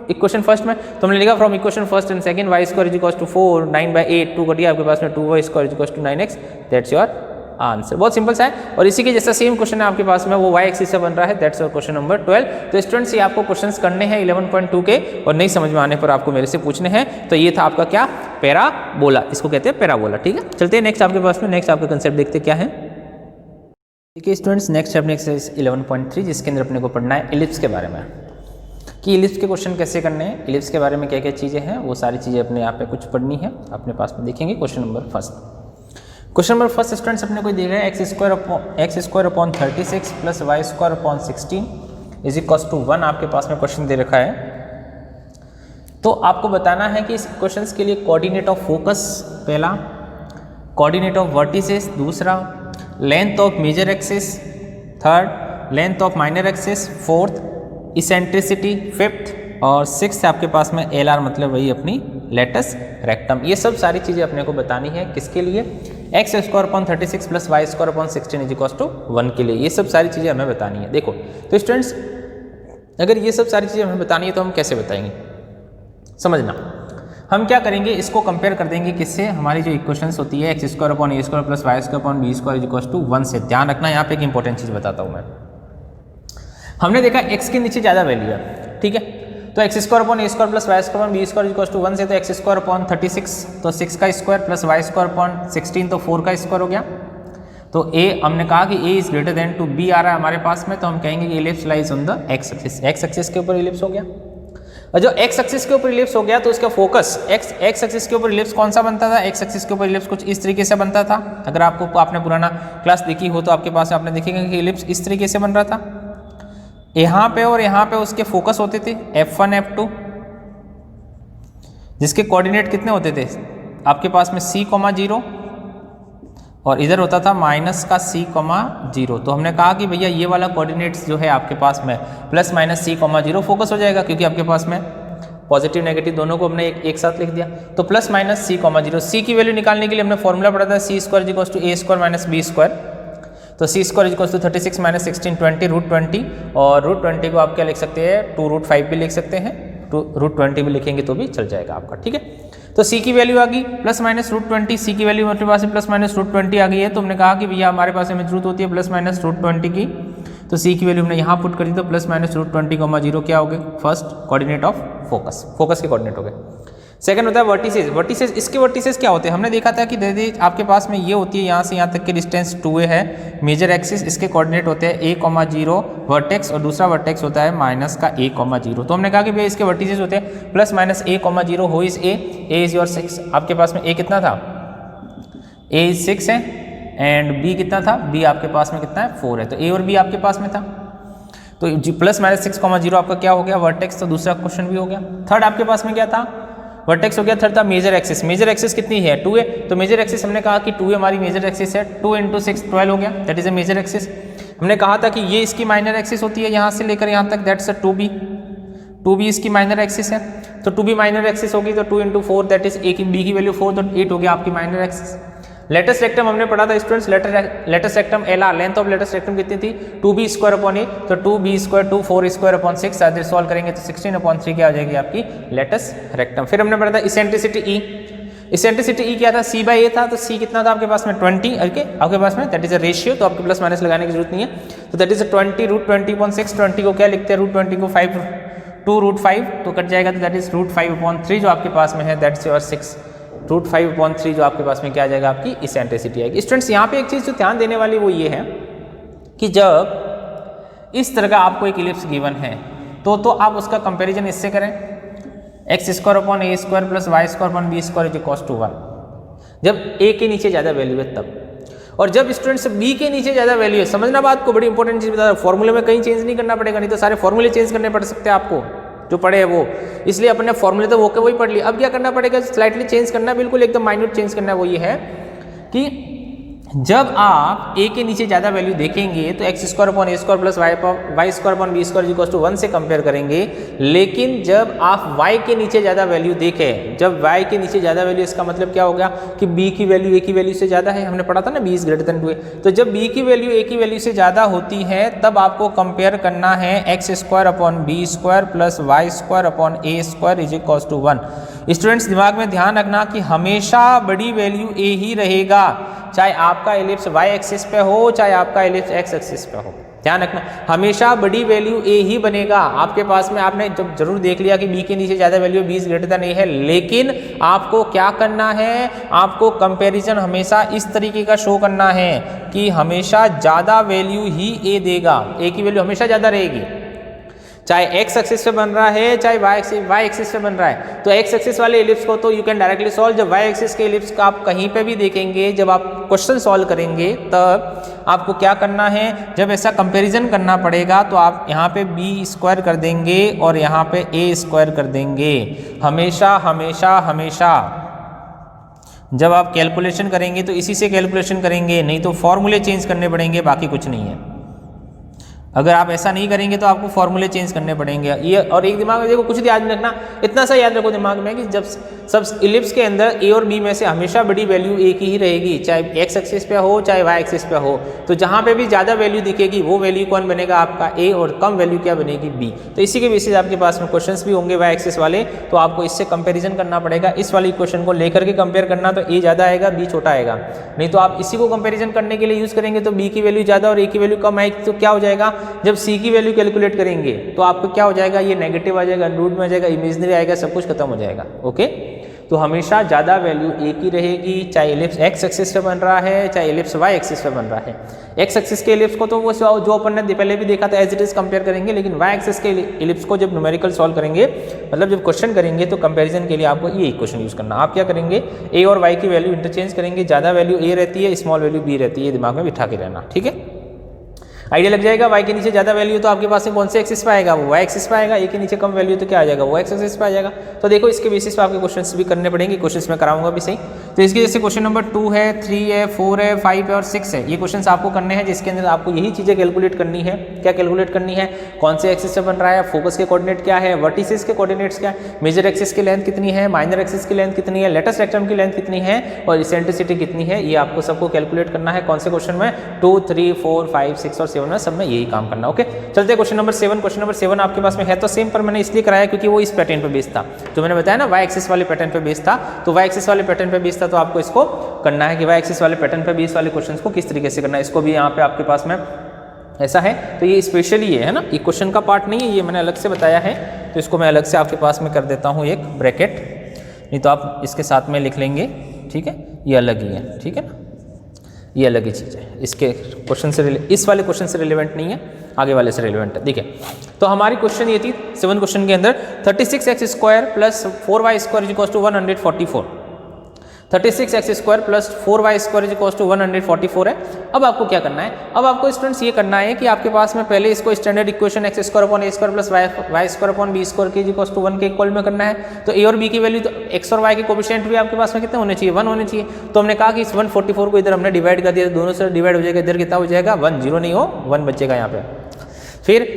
इक्वेशन फर्स्ट में, तो हमने लिखा from equation first and second y square is equals to 4, 9/8, 2 कटिया आपके पास में 2y square is equals to 9x, that's your answer. बहुत सिंपल सा है और इसी के जैसा सेम क्वेश्चन है आपके पास में, वो y एक्सिस से बन रहा है, दैट्स योर क्वेश्चन नंबर 12। तो स्टूडेंट्स ये आपको क्वेश्चंस करने हैं 11.2 के और नहीं समझ में आने पर आपको मेरे से पूछने हैं। तो ये था आपका क्या? पैराबोला, इसको कहते हैं पैराबोला। ठीक है, चलते हैं नेक्स्ट आपके पास में, नेक्स्ट आपका कंसेप्ट देखते क्या है। देखिए स्टूडेंट्स नेक्स्ट अपने एक्सरसाइज 11.3 जिसके अंदर अपने को पढ़ना है इलिप्स के बारे में, कि इलिप्स के क्वेश्चन कैसे करने हैं, इलिप्स के बारे में क्या क्या चीज़ें हैं, वो सारी चीज़ें अपने यहाँ पे कुछ पढ़नी है अपने पास में। देखेंगे question number first. Question number first students अपने को दे रहा है x square upon 36 plus y square upon 16 is equals to 1, आपके पास में क्वेश्चन दे रखा है। तो आपको बताना है कि इस क्वेश्चन के लिए कोऑर्डिनेट ऑफ फोकस पहला, कोऑर्डिनेट ऑफ वर्टिसेस दूसरा, length of major axis third, length of minor axis fourth, eccentricity fifth और सिक्स्थ आपके पास में LR मतलब वही अपनी लेटस रेक्टम। ये सब सारी चीज़ें अपने को बतानी है किसके लिए? X square upon 36 plus y square upon 16 is equals to 1 के लिए। ये सब सारी चीज़ें हमें बतानी है। देखो तो स्टूडेंट्स अगर ये सब सारी चीज़ें हमें बतानी है तो हम कैसे बताएंगे, समझना। हम क्या करेंगे, इसको कंपेयर कर देंगे किससे? हमारी जो इक्वेशंस होती है x square upon a square plus y square upon b square is equals to 1 से। ध्यान रखना यहाँ पे एक इंपॉर्टेंट चीज़ बताता हूँ मैं। हमने देखा एक्स के नीचे ज़्यादा वैल्यू है, ठीक है, तो x square upon a square plus y square upon b square equals to 1 से, तो एक्स स्क्वायर अपॉन 36 तो 6 का square plus y square upon 16 तो 4 का स्क्वायर हो गया। तो ए हमने कहा कि a is greater than two b आ रहा है हमारे पास में, तो हम कहेंगे कि ellipse lies on the x axis. X axis के ऊपर इलिप्स हो गया, और जो एक्स एक्सिस के ऊपर इलिप्स हो गया तो उसका फोकस एक्स एक्सिस के ऊपर इलिप्स कौन सा बनता था? एक्स एक्सिस के ऊपर इलिप्स कुछ इस तरीके से बनता था। अगर आपने पुराना क्लास देखी हो तो आपके पास आपने देखेंगे कि इलिप्स इस तरीके से बन रहा था, यहाँ पे और यहाँ पे उसके फोकस होते थे F1 F2, जिसके कोऑर्डिनेट कितने होते थे आपके पास में C,0 और इधर होता था माइनस का C,0। तो हमने कहा कि भैया ये वाला कोऑर्डिनेट्स जो है आपके पास में प्लस माइनस C,0 फोकस हो जाएगा, क्योंकि आपके पास में पॉजिटिव नेगेटिव दोनों को हमने एक साथ लिख दिया। तो प्लस माइनस C,0, C की वैल्यू निकालने के लिए हमने फॉर्मूला पढ़ा था C square equals to A square minus B square. तो C square equals to 36 minus 16 20 √20, और √20 को आप क्या लिख सकते हैं 2√5 भी लिख सकते हैं, √20 भी लिखेंगे तो भी चल जाएगा आपका, ठीक है। तो C की वैल्यू आ गई प्लस माइनस √20, C की वैल्यू हमारे पास प्लस माइनस √20 आ गई है। तो हमने कहा कि भैया हमारे पास में जरूरत होती है प्लस माइनस √20 की, तो C की वैल्यू हमने यहाँ पुट कर दी, तो प्लस माइनस √20,0 क्या हो गए? First coordinate of focus, focus के कोऑर्डिनेट हो गए। सेकंड होता है वर्टिसेस। वर्टिसेस, इसके वर्टिसेस क्या होते हैं? हमने देखा था कि दीदी आपके पास में ये होती है यहाँ से यहाँ तक की डिस्टेंस 2a है, मेजर एक्सिस, इसके कोऑर्डिनेट होते हैं a,0 वर्टेक्स, और दूसरा वर्टेक्स होता है माइनस का a,0। तो हमने कहा कि भैया इसके वर्टिसेस होते हैं प्लस माइनस a,0, हो इज a इज योर 6, आपके पास में a कितना था? a इज 6 है, एंड b कितना था? b आपके पास में कितना है? 4 है, तो a और b आपके पास में था। तो प्लस माइनस 6,0 आपका क्या हो गया? वर्टेक्स। तो दूसरा क्वेश्चन भी हो गया। थर्ड आपके पास में क्या था? वर्टेक्स हो गया। थर्ड था मेजर एक्सिस। मेजर एक्सिस कितनी है? 2a। तो मेजर एक्सिस हमने कहा कि 2a हमारी मेजर एक्सिस है, 2 × 6 12 हो गया, that is a major axis. हमने कहा था कि ये इसकी माइनर एक्सिस होती है यहाँ से लेकर यहाँ तक, दैट्स 2b इसकी माइनर एक्सिस है। तो 2b माइनर एक्सिस होगी तो 2 × 4 दैट इज a की b की वैल्यू 4, तो 8 हो गया आपकी माइनर एक्सिस। लेटेस्ट रेक्टम हमने पढ़ा था students, latus rectum LR, length of latus rectum कितनी थी? 2b स्क्वायर अपॉन a, तो 2b स्क्वायर 2 4 स्क्वायर अपॉन 6, आगे सॉल्व करेंगे तो 16/3 क्या आ जाएगी आपकी लेटेस्ट रेक्टम। फिर हमने पढ़ा था इसेंट्रिसिटी E। इसेंट्रिसिटी E क्या था? C/A था, तो C कितना था आपके पास में? 20, ओके आपके पास में, दैट इज अ रेशियो, तो आपके प्लस माइनस लगाने की जरूरत नहीं है। तो दैट इज 20 √20/6, 20 को क्या लिखते हैं? √20 को 2 √5 तो कट जाएगा, तो दैट इज √5/3 जो आपके पास में है, दैट्स योर 6 √5/3 जो आपके पास में क्या आ जाएगा, आपकी इसेंट्रिसिटी आएगी। स्टूडेंट्स यहाँ पे एक चीज़ जो ध्यान देने वाली वो ये है कि जब इस तरह का आपको एक इलिप्स गिवन है तो आप उसका कंपैरिजन इससे करें, x² + a² + b² 1, जब a के नीचे ज़्यादा वैल्यू है तब, और जब स्टूडेंट्स b के नीचे ज़्यादा वैल्यू है, समझना बात को, बड़ी इंपॉर्टेंट चीज़ बता रहा हूँ, फॉर्मूले में कहीं चेंज नहीं करना पड़ेगा, नहीं तो सारे फॉर्मूले चेंज करने पड़ सकते हैं आपको जो पढ़े है वो, इसलिए अपने फॉर्मूले तो वो के वही पढ़ लिए। अब क्या करना पड़ेगा, स्लाइटली चेंज करना है, बिल्कुल एकदम माइन्यूट चेंज करना है। वो ये है कि जब आप a के नीचे ज़्यादा वैल्यू देखेंगे तो x² / a² + y² / b² = 1 से कंपेयर करेंगे, लेकिन जब आप y के नीचे ज़्यादा वैल्यू देखें, जब y के नीचे ज़्यादा वैल्यू, इसका मतलब क्या हो गया कि b की वैल्यू a की वैल्यू से ज़्यादा है, हमने पढ़ा था ना b > 2a, तो जब b की वैल्यू a की वैल्यू से ज़्यादा होती है तब आपको कंपेयर करना है x² / b² + y² / a² = 1। Students दिमाग में ध्यान रखना कि हमेशा बड़ी वैल्यू a ही रहेगा, चाहे आपका एलिप्स y एक्सिस पे हो, चाहे आपका एलिप्स x एक्सिस पे हो। ध्यान रखना, हमेशा बड़ी वैल्यू a ही बनेगा। आपके पास में आपने जब जरूर देख लिया कि b के नीचे ज़्यादा वैल्यू b > a है, लेकिन आपको क्या करना है, आपको कंपैरिजन हमेशा इस तरीके का शो करना है कि हमेशा ज़्यादा वैल्यू ही a देगा, a की वैल्यू हमेशा ज़्यादा रहेगी, चाहे x एक्सिस पे बन रहा है चाहे y एक्सिस पे बन रहा है। तो x एक्सिस वाले एलिप्स को तो यू कैन डायरेक्टली सॉल्व, जब y एक्सिस के एलिप्स का आप कहीं पे भी देखेंगे, जब आप क्वेश्चन सॉल्व करेंगे तब आपको क्या करना है, जब ऐसा कंपैरिजन करना पड़ेगा तो आप यहाँ पे b² कर देंगे और यहाँ पे a² कर देंगे। हमेशा हमेशा हमेशा जब आप कैलकुलेशन करेंगे तो इसी से कैलकुलेशन करेंगे, नहीं तो फॉर्मूले चेंज करने पड़ेंगे, बाकी कुछ नहीं है। अगर आप ऐसा नहीं करेंगे तो आपको फॉर्मूले चेंज करने पड़ेंगे। ये और एक दिमाग में देखो, कुछ याद रखना, इतना सा याद रखो दिमाग में कि जब सब इलिप्स के अंदर a और b में से हमेशा बड़ी वैल्यू a की ही रहेगी, चाहे x एक्सिस पे हो चाहे y एक्सिस पे हो। तो जहाँ पे भी ज़्यादा वैल्यू दिखेगी वो वैल्यू कौन बनेगा, आपका a, और कम वैल्यू क्या बनेगी, b। तो इसी के बेसिस आपके पास में क्वेश्चंस भी होंगे y एक्सिस वाले, तो आपको इससे कंपेरिजन करना पड़ेगा। इस वाली क्वेश्चन को लेकर के कंपेयर करना, तो a ज़्यादा आएगा b छोटा आएगा, नहीं तो आप इसी को कंपेरिजन करने के लिए यूज़ करेंगे तो b की वैल्यू ज़्यादा और a की वैल्यू कम आएगी, तो क्या हो जाएगा, जब c की वैल्यू कैलकुलेट करेंगे तो आपको क्या हो जाएगा, ये नेगेटिव आ जाएगा, रूट में आ जाएगा, इमेजनरी आएगा, सब कुछ खत्म हो जाएगा। ओके, तो हमेशा ज़्यादा वैल्यू a की रहेगी, चाहे एलिप्स x एक्सिस पे बन रहा है चाहे एलिप्स y एक्सिस पे बन रहा है। x एक्सिस के एलिप्स को तो वो जो अपन ने पहले भी देखा था एज इट इज कंपेयर करेंगे, लेकिन y एक्सिस के एलिप्स को जब न्यूमेरिकल सॉल्व करेंगे, मतलब जब क्वेश्चन करेंगे, तो कंपेरिजन के लिए आपको ये इक्वेशन यूज करना। आप क्या करेंगे, a और y की वैल्यू इंटरचेंज करेंगे, ज़्यादा वैल्यू a रहती है, स्मॉल वैल्यू b रहती है, दिमाग में बिठा के रहना, ठीक है। आइडिया लग जाएगा। y के नीचे ज़्यादा वैल्यू तो आपके पास में कौन से एक्सिस पे आएगा, वो y एक्सिस पे आएगा। a के नीचे कम वैल्यू तो क्या आ जाएगा, वो x एक्सिस पे आ जाएगा। तो देखो इसके बेसिस पे आपके क्वेश्चंस भी करने पड़ेंगे, क्वेश्चंस में कराऊंगा भी सही। तो इसके जैसे क्वेश्चन नंबर 2 है, 3 है, 4 है, 5 है और 6 है, ये क्वेश्चंस आपको करने हैं, जिसके अंदर आपको यही चीज़ें कैलकुलेट करनी है। क्या कैलकुलेट करनी है, कौन से एक्सिस से बन रहा है, फोकस के कोऑर्डिनेट क्या है, वर्टिसेस के कोऑर्डिनेट्स क्या है, मेजर एक्सिस की लेंथ कितनी है, माइनर एक्सिस की लेंथ कितनी है, लेटेस्ट रेक्टम की लेंथ कितनी है और इसेंट्रिसिटी कितनी है, ये आपको सबको कैलकुलेट करना है। कौन से क्वेश्चन में, 2, 3, 4, 5, 6 और 7 में, सब में यही काम करना। ओके, चलते क्वेश्चन नंबर 7। क्वेश्चन नंबर 7 आपके पास में है तो सेम, पर मैंने इसलिए कराया क्योंकि वो इस पैटर्न पे बेस्ड था, जो मैंने बताया ना y एक्सिस वाले पैटर्न पे बेस्ड था। तो y एक्सिस वाले पैटर्न पे बेस्ड था, तो आपको इसको करना है कि y एक्सिस वाले पैटर्न पे बेस्ड वाले क्वेश्चंस को किस तरीके से करना है। इसको भी यहाँ पे आपके पास में ऐसा है, तो ये स्पेशली है ना, ये क्वेश्चन का पार्ट नहीं है, ये मैंने अलग से बताया है, तो इसको मैं अलग से आपके पास में कर देता हूँ एक ब्रैकेट, नहीं तो आप इसके साथ में लिख लेंगे, ठीक है। ये अलग ही है, ठीक है ना, ये अलग ही चीज़ है, इसके क्वेश्चन से इस वाले क्वेश्चन से रिलेवेंट नहीं है, आगे वाले से रिलेवेंट है। देखिए, तो हमारी क्वेश्चन ये थी 7 क्वेश्चन के अंदर 36x² + 4y² = 144, 36x² + 4y² = 144 है। अब आपको क्या करना है, अब आपको स्टूडेंट्स ये करना है कि आपके पास में पहले इसको standard equation x² / a² + y² / b² = 1 के इक्वल में करना है। तो a और b की वैल्यू, तो x और y के कोएफिशिएंट भी आपके पास में कितने होने चाहिए, 1 होने चाहिए। तो हमने कहा कि इस 144 को इधर हमने डिवाइड कर दिया, दोनों से डिवाइड हो जाएगा, इधर कितना हो जाएगा 1, 0 नहीं हो 1 बचेगा यहाँ पे। फिर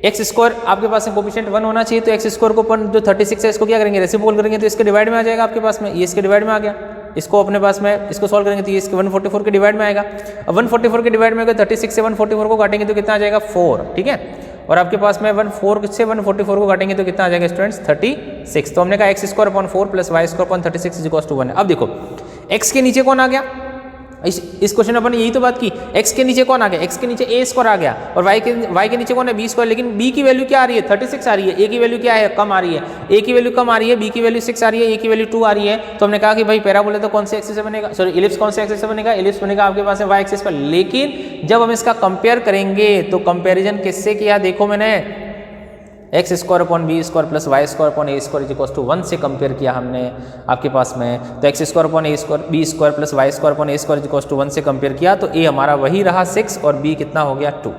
x² आपके पास में कोएफिशिएंट 1 होना चाहिए, तो x² को अपन जो 36 है इसको क्या करेंगे, रेसिप्रोकल करेंगे, तो इसके डिवाइड में आ जाएगा आपके पास में, ये इसके डिवाइड में आ गया। इसको अपने पास में इसको सॉल्व करेंगे तो ये इसके 144 के डिवाइड में आएगा। अब 144 के डिवाइड में अगर 36 से 144 को काटेंगे तो कितना आ जाएगा 4, ठीक है। और आपके पास में 4 से 144 को काटेंगे तो कितना आ जाएगा स्टूडेंट्स 36। तो हमने कहा x² / 4 + y² / 36 = 1 है। अब देखो x के नीचे कौन आ गया, इस क्वेश्चन में अपन यही तो बात की, x के नीचे कौन आ गया, x के नीचे a स्क्वायर आ गया और y के नीचे कौन है b स्क्वायर, लेकिन b की वैल्यू क्या आ रही है 36 आ रही है, a की वैल्यू क्या है कम आ रही है, a की वैल्यू कम आ रही है, b की वैल्यू 6 आ रही है, a की वैल्यू 2 आ रही है। तो हमने कहा कि भाई पैराबोला तो कौन से एक्सिस से बनेगा, सॉरी इलिप्स कौन से एक्सिस से बनेगा, इलिप्स बनेगा आपके पास है y एक्सिस पर। लेकिन जब हम इसका कंपेयर करेंगे तो कंपेरिजन किससे किया, देखो मैंने x square upon b square plus y square upon a square equals to 1 से कंपेयर किया हमने आपके पास में। तो x square upon a square b square plus y square upon a square equals to 1 से कंपेयर किया तो ए हमारा वही रहा 6 और बी कितना हो गया 2।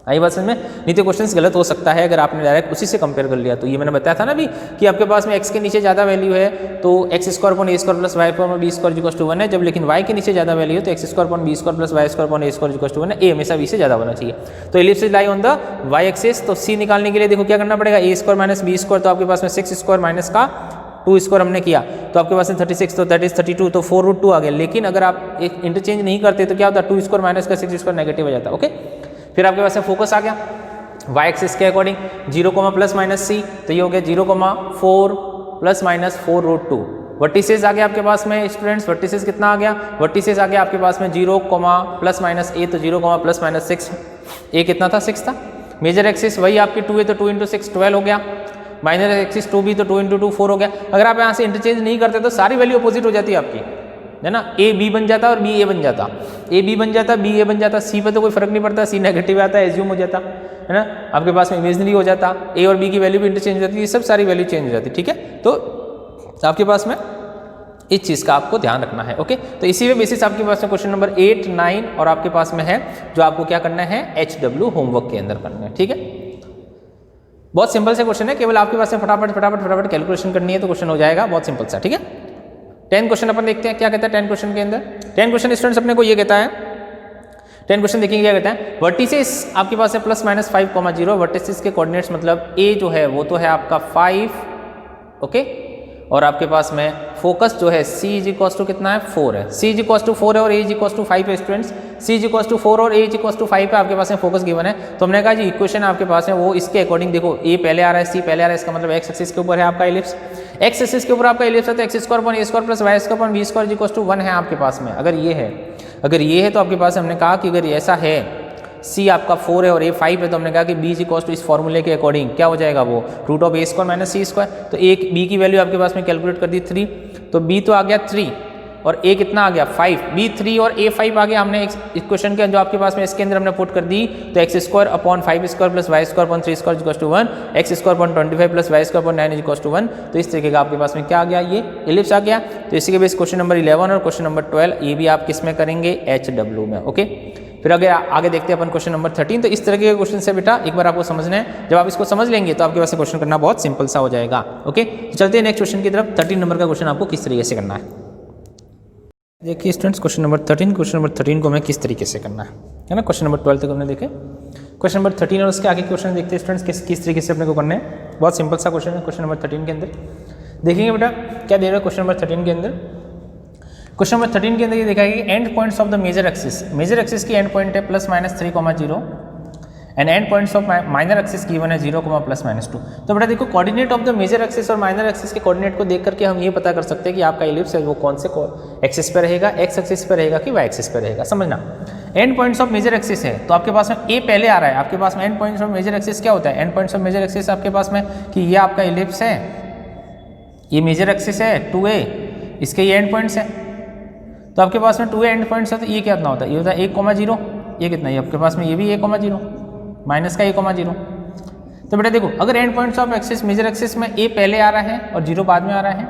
आई बात समझ में, नहीं तो क्वेश्चन गलत हो सकता है अगर आपने डायरेक्ट उसी से कंपेयर कर लिया। तो ये मैंने बताया था ना भी कि आपके पास में x के नीचे ज़्यादा वैल्यू है तो x square upon a square plus y upon b square equals to 1 है, जब लेकिन y के नीचे ज़्यादा वैल्यू है तो x square upon b square plus y square upon a square equals to 1 है, ए हमेशा b से ज़्यादा होना चाहिए। तो ellipse lie on the y axis, तो c निकालने के लिए देखो क्या करना पड़ेगा, a square minus b square, तो आपके पास में 6 स्क्वायर माइनस का 2 स्क्वायर हमने किया तो आपके पास में 36 तो दैट इज 32 तो 4√2 आ गया। लेकिन अगर आप एक इंटरचेंज नहीं करते तो क्या होता है 2 स्क्वायर माइनस का 6 स्क्वायर नेगेटिव हो जाता है। ओके, फिर आपके पास में फोकस आ गया y एक्सिस के अकॉर्डिंग 0 प्लस माइनस c, तो ये हो गया 0,4 प्लस माइनस 4√2। वर्टिसेस आ गया आपके पास में स्टूडेंट्स, वर्टिसेस कितना आ गया, वर्टिसेस आ गया आपके पास में 0, प्लस माइनस a, तो 0, प्लस माइनस 6, a कितना था 6 था। मेजर एक्सिस वही आपकी 2 है तो 2 × 6 12 हो गया, माइनर एक्सिस 2 भी तो 2 × 2 4 हो गया। अगर आप यहाँ से इंटरचेंज नहीं करते तो सारी वैल्यू अपोजिट हो जाती है आपकी, है ना, ए बी बन जाता और बी ए बन जाता, ए बी बन जाता बी ए बन जाता, सी पे तो कोई फर्क नहीं पड़ता, सी नेगेटिव आता है एज्यूम हो जाता है ना, आपके पास में इमेजनरी हो जाता, ए और बी की वैल्यू भी इंटरचेंज हो जाती है, सब सारी वैल्यू चेंज हो जाती है। ठीक है, तो आपके पास में इस चीज़ का आपको ध्यान रखना है। ओके, तो इसी पे बेसिस आपके पास में क्वेश्चन नंबर 8, 9 और आपके पास में है जो आपको क्या करना है HW होमवर्क के अंदर करना है। ठीक है, बहुत सिंपल से क्वेश्चन है, केवल आपके पास में फटाफट कैलकुलेशन करनी है तो क्वेश्चन हो जाएगा, बहुत सिंपल सा। ठीक है, 10 क्वेश्चन अपन देखते हैं क्या कहता है 10 क्वेश्चन के अंदर। 10 क्वेश्चन स्टूडेंट्स अपने को ये कहता है, 10 क्वेश्चन देखेंगे क्या कहता है, वर्टिसेस आपके पास है प्लस माइनस 5,0, वर्टिसेस के कोऑर्डिनेट्स मतलब ए जो है वो तो है आपका 5, ओके, और आपके पास में फोकस जो है c इज इक्वल्स टू कितना है 4 है, c इज इक्वल्स टू 4 है और a इज इक्वल्स टू 5 है students, c is equals to 4 और a इज इक्वल्स टू 5 है आपके पास में फोकस गिवन है। तो हमने कहा जी इक्वेशन आपके पास है वो इसके अकॉर्डिंग देखो a पहले आ रहा है c पहले आ रहा है, इसका मतलब x एक्सिस के ऊपर है आपका इलिप्स, x एक्सिस के ऊपर आपका इलिप्स है तो x square upon a square plus y square upon b square is equals to 1 है आपके पास में। अगर ये है तो आपके पास हमने कहा कि अगर ऐसा है c आपका 4 है और a 5 है तो हमने कहा कि b इक्वल्स टू इस फॉर्मूले के अकॉर्डिंग क्या हो जाएगा वो root of a square minus c square. तो एक b की वैल्यू आपके पास में कैलकुलेट कर दी 3, तो b तो आ गया 3 और a कितना आ गया 5, b 3 और a 5 आ गया। हमने इक्वेशन के जो आपके पास में इसके अंदर हमने पुट कर दी तो x square upon 5 square plus y square upon 3 square equals to 1, x square upon 25 plus y square upon 9 equals to 1। तो इस तरीके का आपके पास में क्या आ गया, ये इलिप्स आ गया। तो इसी के बेस क्वेश्चन नंबर 11 और क्वेश्चन नंबर 12 ये भी आप किस में करेंगे HW में। ओके, फिर अगर आगे देखते हैं अपन क्वेश्चन नंबर 13। तो इस तरह के क्वेश्चन से बेटा एक बार आपको समझना है, जब आप इसको समझ लेंगे तो आपके पास क्वेश्चन करना बहुत सिंपल सा हो जाएगा। ओके, तो चलते हैं नेक्स्ट क्वेश्चन की तरफ। 13 नंबर का क्वेश्चन आपको किस तरीके से करना है, देखिए students question number 13, question number 13 को हमें किस तरीके से करना है ना। क्वेश्चन नंबर 12 तक हमने देखे, क्वेश्चन नंबर 13 और उसके आगे क्वेश्चन देखते हैं स्टूडेंट्स किस तरीके से अपने को करना है। बहुत सिंपल सा क्वेश्चन है क्वेश्चन नंबर 13 के अंदर। देखेंगे बेटा क्या दे रहा है क्वेश्चन नंबर 13 के अंदर। क्वेश्चन नंबर 13 के अंदर ये देखा है कि end points of the major axis की एंड पॉइंट है plus minus 3,0 and end points of minor axis given है 0, प्लस माइनस 2। तो बेटा देखो coordinate of the major axis और माइनर एक्सिस के कोऑर्डिनेट को देख करके हम ये पता कर सकते हैं कि आपका इलिप्स है वो कौन से एक्सिस पे रहेगा, एक्स एक्सिस पे रहेगा कि वाई एक्सिस पे रहेगा। समझना, end points of major axis है तो आपके पास में ए पहले आ रहा है, आपके पास में end points of major axis क्या होता है, end points of major axis आपके पास में कि ये आपका इलिप्स है, ये मेजर एक्सिस है 2a, इसके ये एंड पॉइंट्स है। तो आपके पास में 2a एंड पॉइंट्स है तो ये कितना होता है, ये होता है 1,0, ये कितना है आपके पास में ये भी 1,0 माइनस का 1,0। तो बेटा देखो अगर end points of axis major axis में a पहले आ रहा है और 0 बाद में आ रहा है,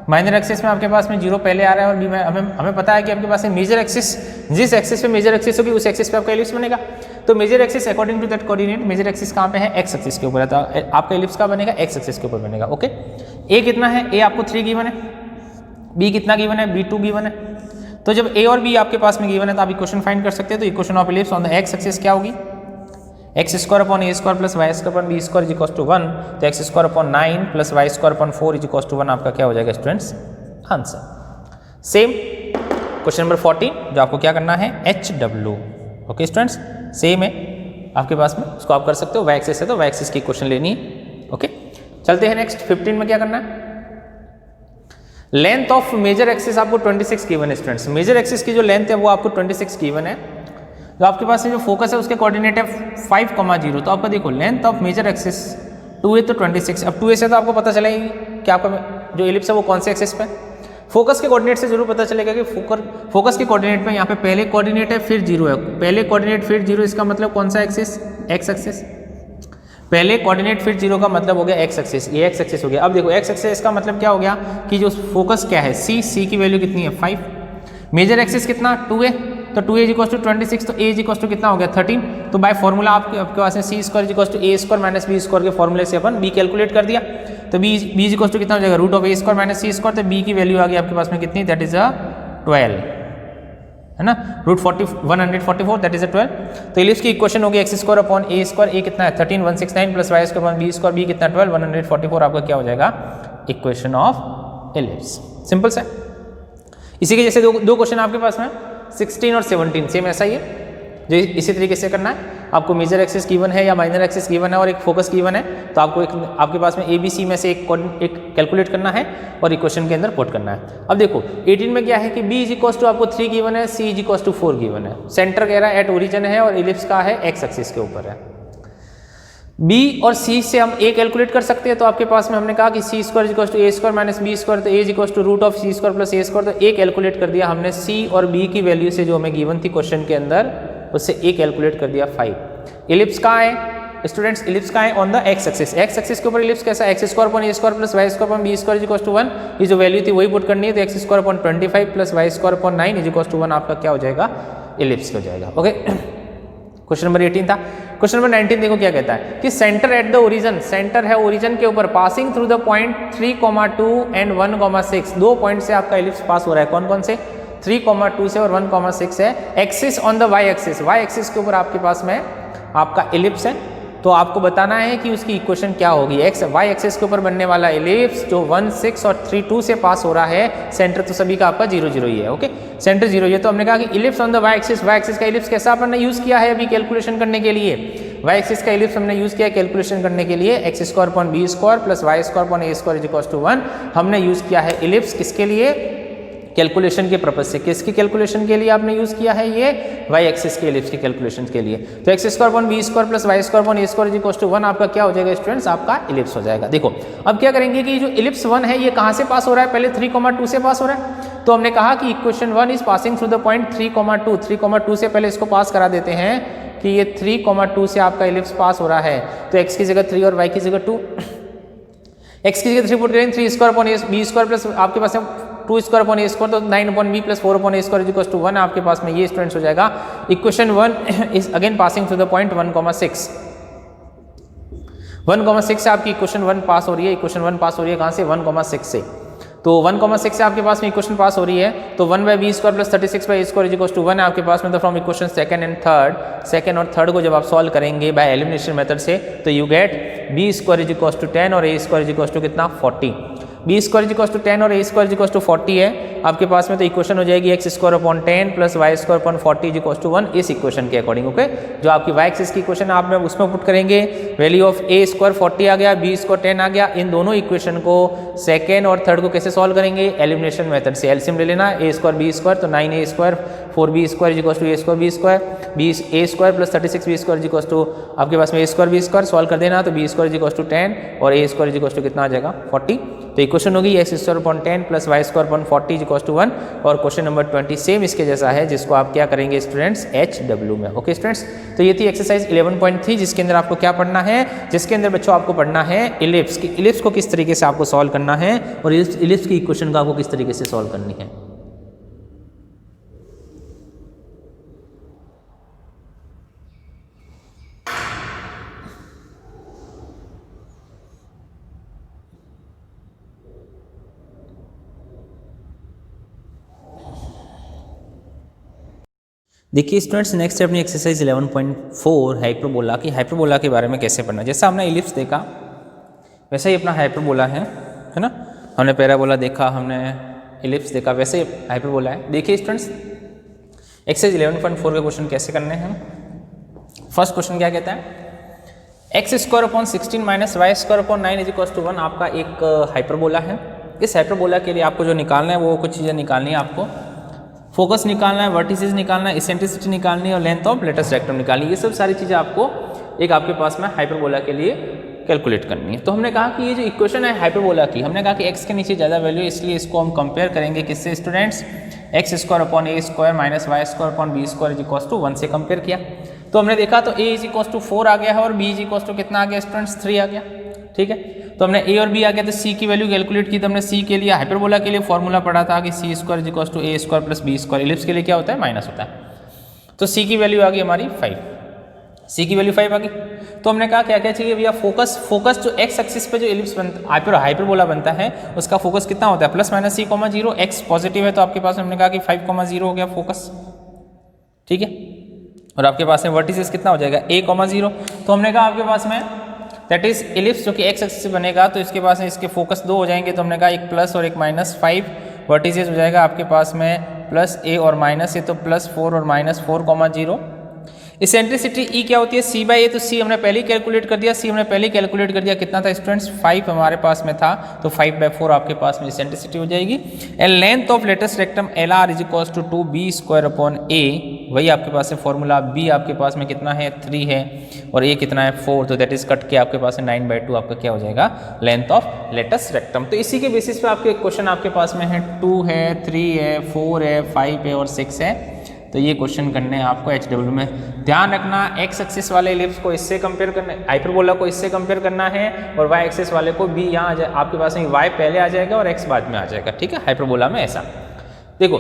माइनर एक्सिस में आपके पास में 0 पहले आ रहा है और b में हमें पता है कि आपके पास में मेजर एक्सिस जिस एक्सिस पे मेजर एक्सिस होगी उस एक्सिस पे आपका इलिप्स बनेगा। तो major axis according to that coordinate major axis कहाँ पे है, एक्स एक्सिस के ऊपर है, तो आपका इलिप्स का बनेगा एक्स एक्सिस के ऊपर बनेगा। ओके, a कितना है, a आपको 3 गिवन है, b कितना गिवन है, b 2 गिवन है। तो जब a और b आपके पास में गिवन है तो आप इक्वेशन फाइंड कर सकते हैं। तो equation of ellipse on the x axis क्या होगी, x square upon a square plus y square upon b square is equals to 1। तो x square upon 9 plus y square upon 4 is equals to 1 आपका क्या हो जाएगा students, answer. Same question number 14 जो आपको क्या करना है HW। ओके स्टूडेंट्स, सेम है आपके पास में, उसको आप कर सकते हो, वाई एक्सिस है तो वाई एक्सिस की क्वेश्चन लेनी है। ओके, चलते हैं नेक्स्ट 15 में क्या करना है। लेंथ ऑफ मेजर एक्सिस आपको 26 गिवन है स्टूडेंट्स। मेजर एक्सिस की जो लेंथ है वो आपको 26 गिवन है। तो आपके पास जो फोकस है उसके कोऑर्डिनेट है 5,0। तो आपका देखो length of major axis 2a तो 26। अब 2a से तो आपको पता चलेगा कि आपका जो एलिप्स है वो कौन से एक्सिस पे। फोकस के कोऑर्डिनेट से जरूर पता चलेगा कि फोकस के कोऑर्डिनेट में यहाँ पे पहले कोऑर्डिनेट है फिर 0 है। पहले कोऑर्डिनेट फिर 0 इसका मतलब कौन सा एक्सिस, एक्स एक्सिस। पहले कोऑर्डिनेट फिर 0 का मतलब हो गया एक्स एक्सिस, ये एक्स एक्सिस हो गया। अब देखो एक्स एक्सिस का मतलब क्या हो गया कि जो फोकस क्या है सी की वैल्यू कितनी है 5। मेजर एक्सिस कितना 2a, तो 2a इक्वल टू 26, तो a इक्वल टू कितना हो गया 13। तो बाय फॉर्मूला आपके पास है c square equal to a square minus b square के फॉर्मूले से अपन b कैलकुलेट कर दिया। तो b इक्वल टू कितना हो जाएगा root of a square minus c square. तो b की वैल्यू आ गई आपके पास में कितनी, दैट इज 12 है ना, रूट 144 दैट इज 12। तो इलिप्स की इक्वेशन होगी x square upon a square, a कितना है 13 169 plus y square upon b square, b कितना 12 144 आपका क्या हो जाएगा इक्वेशन ऑफ इलिप्स। सिंपल सा। इसी के जैसे दो क्वेश्चन आपके पास में 16 और 17 सेम ऐसा ही है जो इसी तरीके से करना है। आपको मेजर एक्सिस गिवन है या माइनर एक्सिस गिवन है और एक फोकस गिवन है, तो आपको आपके पास में ABC में से एक कैलकुलेट करना है और इक्वेशन के अंदर पुट करना है। अब देखो 18 में क्या है कि B इक्वल टू आपको 3 गिवन है, C इक्वल टू 4 गिवन है। सेंटर कह रहा है एट ओरिजिन है और इलिप्स का है एक्स एक्सिस के ऊपर है। B और C से हम A कैलकुलेट कर सकते हैं। तो आपके पास में हमने कहा कि C square equal to A square minus b square, तो A equal to root of C square plus A square. तो A कैलकुलेट कर दिया हमने C और B की वैल्यू से जो हमें गिवन थी क्वेश्चन के अंदर, उससे A कैलकुलेट कर दिया 5। इलिप्स कहाँ है स्टूडेंट्स, इलिप्स कहाँ है on the x axis. X axis के ऊपर इलिप्स कैसा है x square upon A square plus y square upon b square equal to 1। ये जो वैल्यू थी वही पुट करनी है। तो x square upon 25 plus y square upon 9 equal to 1 आपका क्या हो जाएगा इलिप्स हो जाएगा। ओके क्वेश्चन नंबर 18 था। क्वेश्चन नंबर 19 देखो क्या कहता है कि centre at the origin, centre है ओरिजिन के ऊपर, passing through the point 3,2 and 1,6। दो पॉइंट से आपका इलिप्स पास हो रहा है। कौन कौन से, 3,2 से और 1,6 है। Axis on the y axis, y axis के ऊपर आपके पास में आपका इलिप्स है। तो आपको बताना है कि उसकी इक्वेशन क्या होगी। एक्स वाई एक्सिस के ऊपर बनने वाला इलिप्स जो 1, 6 और 3, 2 से पास हो रहा है, सेंटर तो सभी का आपका 0, 0 ही है। ओके सेंटर 0 ही है। तो हमने कहा कि ellipse on the y axis, y axis का इलिप्स कैसा अपन ने यूज किया है अभी कैलकुलेशन करने के लिए। वाई एक्सिस का इलिप्स हमने यूज किया है कैलकुलेशन करने के लिए, x square upon b square plus y square upon a square equal to 1 हमने यूज किया है इलिप्स किसके लिए, कैलकुलेशन के पर्पज से। किसकी कैलकुलेशन के लिए आपने यूज किया है ये, वाई एक्सिस के इलिप्स की कैलकुलेशन के लिए। तो x square upon b square plus y square upon a square equal to 1 आपका क्या हो जाएगा स्टूडेंट्स, आपका इलिप्स हो जाएगा। देखो अब क्या करेंगे कि जो इलिप्स 1 है ये कहाँ से पास हो रहा है, पहले 3,2 से पास हो रहा है। तो हमने कहा कि equation 1 is passing through the point 3,2, 3,2 से पहले इसको पास करा देते हैं कि ये 3,2 से आपका इलिप्स पास हो रहा है। तो एक्स की जगह 3 और वाई की जगह 2, एक्स की जगह 3 पुट करेंगे, 3 square upon b square plus आपके पास 2 स्क्वायर अपॉन ए स्क्वायर, तो 9 upon b plus 4 upon a square equal to 1 आपके पास में ये स्टूडेंट्स हो जाएगा। Equation 1 is again passing through the point 1,6। 1,6 से आपकी इक्वेशन 1 पास हो रही है। इक्वेशन 1 पास हो रही है कहाँ से, 1,6 से। तो 1,6 से आपके पास में इक्वेशन पास हो रही है। तो 1 by b square plus 36 by a square equal to 1 है आपके पास में। तो from equation second and third, second और थर्ड को जब आप सॉल्व करेंगे बाय एलिमिनेशन मेथड से, तो you get b square equal to 10 और ए स्क्वायर इक्वल टू कितना 40। बी स्क्वायर इक्वल टू 10 और ए स्क्वायर इक्वल टू 40 है आपके पास में। तो इक्वेशन हो जाएगी x square upon 10 plus y square upon 40 equal to 1 इस इक्वेशन के अकॉर्डिंग। ओके जो आपकी वाई एक्सिस की इक्वेशन आप में उसमें पुट करेंगे, वैल्यू ऑफ ए स्क्वायर 40 आ गया, बी स्क्वायर 10 आ गया। इन दोनों इक्वेशन को सेकेंड और थर्ड को कैसे सॉल्व करेंगे, एलिमिनेशन मेथड से। एलसीएम ले लेना, ए स्क्वायर बी स्क्वायर, तो 9a square 4b square equal to a square b square, b a square plus 36b square equal to आपके पास में a square b square solve कर देना। तो बी स्क्वायर इक्वल टू 10 और ए स्क्वायर इक्वल टू कितना आ जाएगा 40। तो इक्वेशन होगी x square upon 10 plus y square upon 40 equal to 1। और क्वेश्चन नंबर 20 सेम इसके जैसा है, जिसको आप क्या करेंगे स्टूडेंट्स, HW में। ओके स्टूडेंट्स, तो ये थी एक्सरसाइज 11.3 जिसके अंदर आपको क्या पढ़ना है, जिसके अंदर बच्चों आपको पढ़ना है इलिप्स की, इलिप्स को किस तरीके से आपको सॉल्व करना है और इलिप्स की इक्वेशन को आपको किस तरीके से सॉल्व करनी है। देखिए स्टूडेंट्स, नेक्स्ट है अपनी एक्सरसाइज 11.4 हाइपरबोला की। हाइपरबोला के बारे में कैसे पढ़ना, जैसा हमने इलिप्स देखा वैसे ही अपना हाइपरबोला है ना। हमने पैराबोला देखा, हमने इलिप्स देखा, वैसे ही हाइपरबोला है। देखिए स्टूडेंट्स, एक्सरसाइज 11.4 के क्वेश्चन कैसे करने हैं। फर्स्ट क्वेश्चन क्या कहता है, x square upon 16 minus y square upon 9 is equal to 1 आपका एक हाइपरबोला है। इस हाइपरबोला के लिए आपको जो निकालना है वो कुछ चीज़ें निकालनी है आपको। फोकस निकालना है, वर्टिसेस निकालना है, इसेंट्रिसिटी निकालनी है और लेंथ ऑफ लेटेस्ट रेक्टम निकालनी है। ये सब सारी चीज़ें आपको एक आपके पास में हाइपरबोला के लिए कैलकुलेट करनी है। तो हमने कहा कि ये जो इक्वेशन है हाइपरबोला की, हमने कहा कि x के नीचे ज़्यादा वैल्यू है, इसलिए इसको हम कंपेयर करेंगे किससे students, x square upon a square minus y square upon b square is equals to 1 से कंपेयर किया। तो हमने देखा तो a इज इक्वल्स टू 4 आ गया है और b इज इक्वल्स टू कितना आ गया स्टूडेंट्स, 3 आ गया। ठीक है, तो हमने a और b आ गया तो c की वैल्यू कैलकुलेट की। तो हमने c के लिए हाइपरबोला के लिए फॉर्मूला पढ़ा था कि c square is equals to a square plus b square, ellipse के लिए क्या होता है माइनस होता है। तो c की वैल्यू आ गई हमारी 5, c की वैल्यू 5 आ गई। तो हमने कहा क्या क्या चाहिए भैया, फोकस जो x एक्सिस पे जो इलिप्स बनता हाइपरबोला बनता है उसका फोकस कितना होता है, plus minus c,0, x positive है तो आपके पास हमने कहा कि 5,0 हो गया फोकस। ठीक है, और आपके पास में वर्टिसेस कितना हो जाएगा a,0। तो हमने कहा आपके पास में दैट इज इलिप्स जो कि x एक्सिस से बनेगा तो इसके पास में इसके फोकस 2 हो जाएंगे। तो हमने कहा एक प्लस और एक माइनस, 5 वर्टिसेस हो जाएगा आपके पास में प्लस a और माइनस a, तो प्लस 4 और माइनस 4,0। इसेंट्रिसिटी ई क्या होती है, c बाई ए, तो c हमने पहले ही कैलकुलेट कर दिया, कितना था स्टूडेंट्स 5 हमारे पास में था, तो 5/4 आपके पास में इसेंट्रिसिटी हो जाएगी। And length of latus rectum L R is equals to 2b square upon a, वही आपके पास है फॉर्मूला। b आपके पास में कितना है 3 है और a कितना है 4, तो दैट इज कट के आपके पास में 9/2 आपका क्या हो जाएगा लेंथ ऑफ लेटेस्ट रेक्टम। तो इसी के बेसिस पे आपके क्वेश्चन आपके पास में है 2 है, 3 है, 4 है, 5 है और 6 है। तो ये क्वेश्चन करने हैं आपको HW में। ध्यान रखना x एक्सिस वाले इलिप्स को इससे कंपेयर करना है, हाइपरबोला को इससे कंपेयर करना है, और y एक्सिस वाले को भी यहाँ आपके पास में y पहले आ जाएगा और x बाद में आ जाएगा। ठीक है, हाइपरबोला में ऐसा। देखो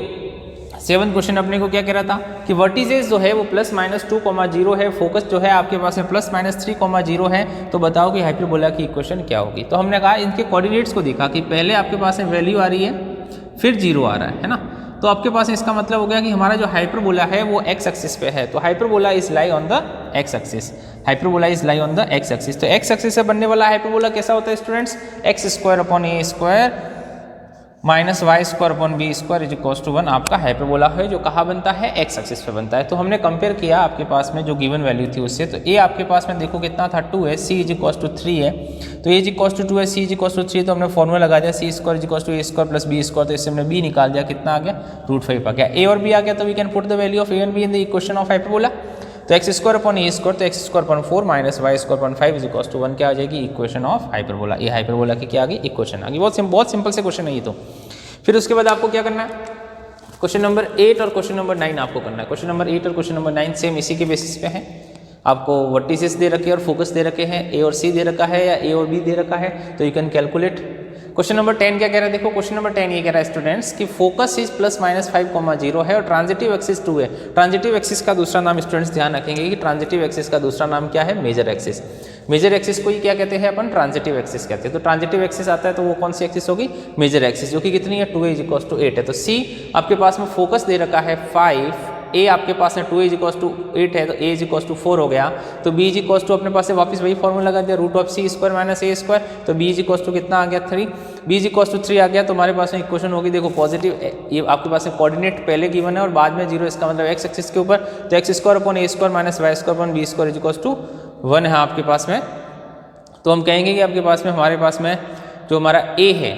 7th क्वेश्चन अपने को क्या कह रहा था कि वर्टिसेस जो है वो प्लस माइनस 2,0 है, फोकस जो है आपके पास में प्लस माइनस 3,0 है। तो बताओ कि हाइपरबोला की इक्वेशन क्या होगी। तो हमने कहा इनके कोऑर्डिनेट्स को देखा कि पहले आपके पास में वैल्यू आ रही है फिर 0 आ रहा है ना, तो आपके पास इसका मतलब हो गया कि हमारा जो हाइपरबोला है वो x एक्सिस पे है। तो hyperbola is lie on the x axis, hyperbola is lie on the x axis. तो x एक्सिस से बनने वाला हाइपरबोला कैसा होता है students, x square upon a square minus y square upon b square is equals to 1 आपका hyperbola है, जो कहाँ बनता है x एक्सिस पे बनता है। तो हमने कंपेयर किया आपके पास में जो गिवन वैल्यू थी उससे, तो a आपके पास में देखो कितना था 2 है, c इज इक्वल्स टू 3 है, तो a इज इक्वल्स टू 2 है, c इज इक्वल्स टू 3, तो हमने फॉर्मूला लगा दिया c square is equals to a square plus b square, तो इससे हमने b निकाल दिया, कितना आ गया √5 आ गया। a और b आ गया तो we can put the value of a and b in the equation of hyperbola. तो x square upon a square, तो x square upon 4 minus y square upon 5 is equals to 1 क्या आ जाएगी equation of hyperbola. ये hyperbola की क्या आ गई equation आ गई। बहुत सिंपल से क्वेश्चन है ये। तो फिर उसके बाद आपको क्या करना है, क्वेश्चन नंबर 8 और क्वेश्चन नंबर 9 आपको करना है। क्वेश्चन नंबर 8 और क्वेश्चन नंबर 9 सेम इसी के बेसिस पे है। आपको वर्टिसेस दे रखे हैं और फोकस दे रखे हैं, ए और सी दे रखा है या ए और बी दे रखा है, तो you can calculate. Question number 10 क्या कह रहा है, देखो क्वेश्चन नंबर 10 ये कह रहा है स्टूडेंट्स कि फोकस इज प्लस माइनस 5,0 है और ट्रांजिटिव एक्सिस 2 है। ट्रांजिटिव एक्सिस का दूसरा नाम स्टूडेंट्स ध्यान रखेंगे कि ट्रांजिटिव एक्सिस का दूसरा नाम क्या है, मेजर एक्सिस। मेजर एक्सिस को ही क्या कहते हैं अपन, ट्रांजिटिव एक्सिस कहते हैं। तो ट्रांजिटिव एक्सिस आता है तो वो कौन सी एक्सिस होगी, मेजर एक्सिस, जो कि कितनी है 2a इज 8 है। तो सी आपके पास में फोकस दे रखा है 5, ए आपके पास में 2a इज 8 है, तो a इज 4 हो गया। तो b इज अपने पास से वापस वही फॉर्मूला लगा दिया, root of c square minus a square, तो b इज कितना आ गया 3, b इज 3 आ गया। तो हमारे पास में इक्वेशन होगी, देखो पॉजिटिव, ये आपके पास में कोऑर्डिनेट पहले गिवन है और बाद में 0, इसका मतलब x एक्सिस के ऊपर, तो x square upon a square minus y square upon b square is 1 है आपके पास में। तो हम कहेंगे कि आपके पास में हमारे पास में जो हमारा a है,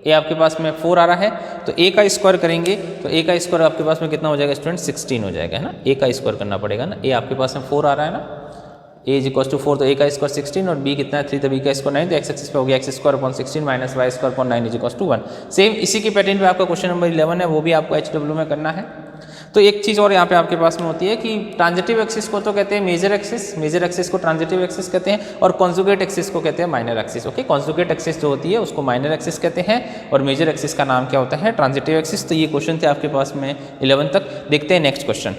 ए आपके पास में 4 आ रहा है, तो a का स्क्वायर करेंगे तो a का स्क्वायर आपके पास में कितना हो जाएगा स्टूडेंट 16 हो जाएगा, है ना। a का स्क्वायर करना पड़ेगा ना, a आपके पास में 4 आ रहा है ना, a इज 4, तो a का स्क्वायर 16 और b कितना है 3, तो b का स्क्वायर 9, तो x एक्सिस पे हो गया x square upon 16 minus y square upon 9 is 1। Same इसी की पैटर्न पे आपका क्वेश्चन नंबर 11 है, वो भी आपको HW में करना है। तो एक चीज़ और यहाँ पे आपके पास में होती है कि ट्रांजिटिव एक्सिस को तो कहते हैं मेजर एक्सिस, मेजर एक्सिस को ट्रांजिटिव एक्सिस कहते हैं, और कॉन्जुगेट एक्सिस को कहते हैं minor axis. Okay, conjugate axis जो होती है उसको माइनर एक्सिस कहते हैं और मेजर एक्सिस का नाम क्या होता है, ट्रांजिटिव एक्सिस। तो ये क्वेश्चन थे आपके पास में 11 तक। देखते हैं नेक्स्ट क्वेश्चन।